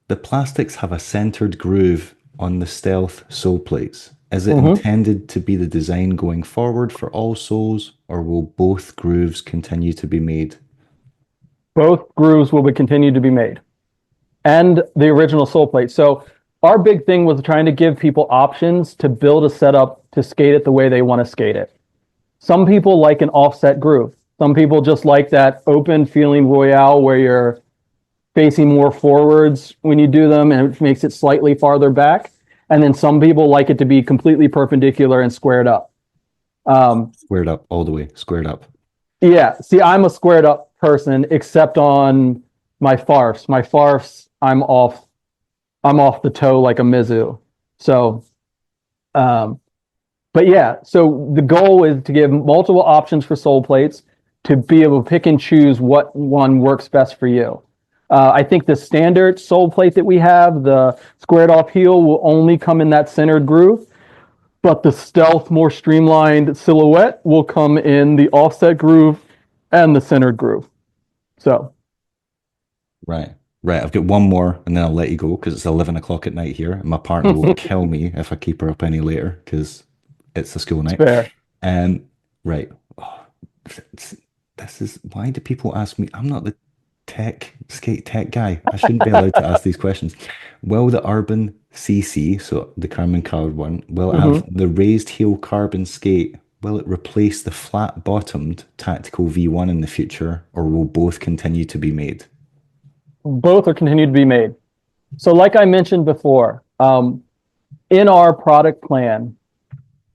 The plastics have a centered groove on the stealth sole plates. Is it intended to be the design going forward for all soles, or will both grooves continue to be made? Both grooves will continue to be made, and the original sole plate. So our big thing was trying to give people options to build a setup to skate it the way they want to skate it. Some people like an offset groove. Some people just like that open feeling royale where you're facing more forwards when you do them, and it makes it slightly farther back. And then some people like it to be completely perpendicular and squared up. Squared up all the way, squared up. Yeah. See, I'm a squared up person, except on my farfs. My farfs, I'm off the toe like a Mizu. So, but yeah, so the goal is to give multiple options for sole plates to be able to pick and choose what one works best for you. I think the standard sole plate that we have, the squared off heel, will only come in that centered groove, but the stealth, more streamlined silhouette will come in the offset groove and the centered groove. So, Right. Right. I've got one more and then I'll let you go because it's 11 o'clock at night here and my partner will kill me if I keep her up any later because it's a school night. fair. Right. Oh, this is why do people ask me? I'm not the skate tech guy. I shouldn't be allowed to ask these questions. Will the Urban CC, so the carbon card one, will it have the raised heel carbon skate? Will it replace the flat bottomed tactical V1 in the future, or will both continue to be made? Both are continued to be made. So, like I mentioned before, in our product plan,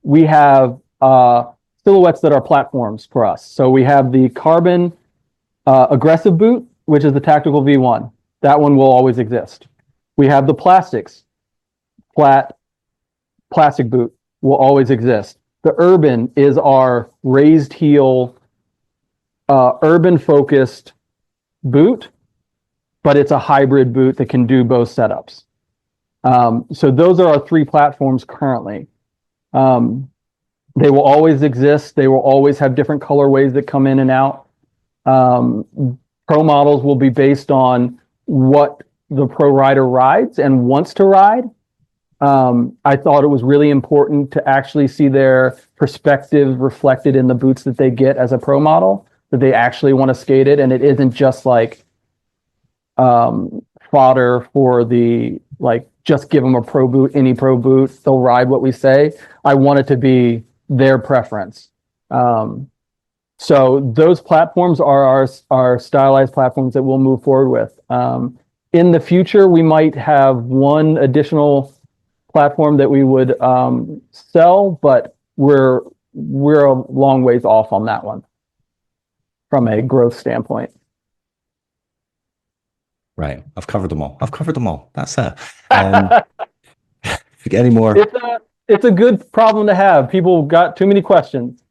we have silhouettes that are platforms for us. So we have the carbon aggressive boot, which is the tactical V1. That one will always exist. We have the plastics, flat plastic boot will always exist. The urban is our raised heel, urban focused boot, but it's a hybrid boot that can do both setups. So those are our three platforms currently. They will always exist. They will always have different colorways that come in and out. Pro models will be based on what the pro rider rides and wants to ride. I thought it was really important to actually see their perspective reflected in the boots that they get as a pro model, that they actually want to skate it. And it isn't just like fodder for the, like, just give them a pro boot, any pro boot, they'll ride what we say. I want it to be their preference. So those platforms are our stylized platforms that we'll move forward with. In the future, we might have one additional platform that we would sell, but we're a long ways off on that one from a growth standpoint. Right. I've covered them all. That's it. If you get any more, It's a good problem to have. People got too many questions.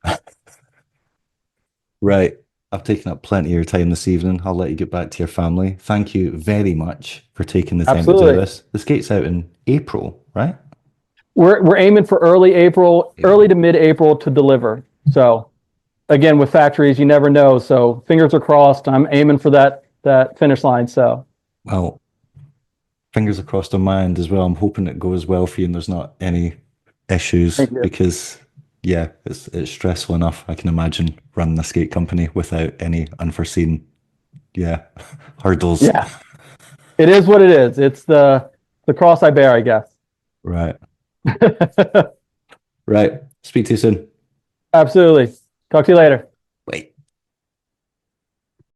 right. I've taken up plenty of your time this evening. I'll let you get back to your family. Thank you very much for taking the time to do this. The skate's out in April, right? We're aiming for early April, early to mid-April to deliver. So again, with factories, you never know. So fingers are crossed. I'm aiming for that finish line. So, well, fingers are crossed on my end as well. I'm hoping it goes well for you and there's not any issues because, yeah, it's stressful enough. I can imagine running a skate company without any unforeseen, hurdles. Yeah, it is what it is. It's the cross I bear, I guess. Right. Right. Speak to you soon. Absolutely. Talk to you later. Wait.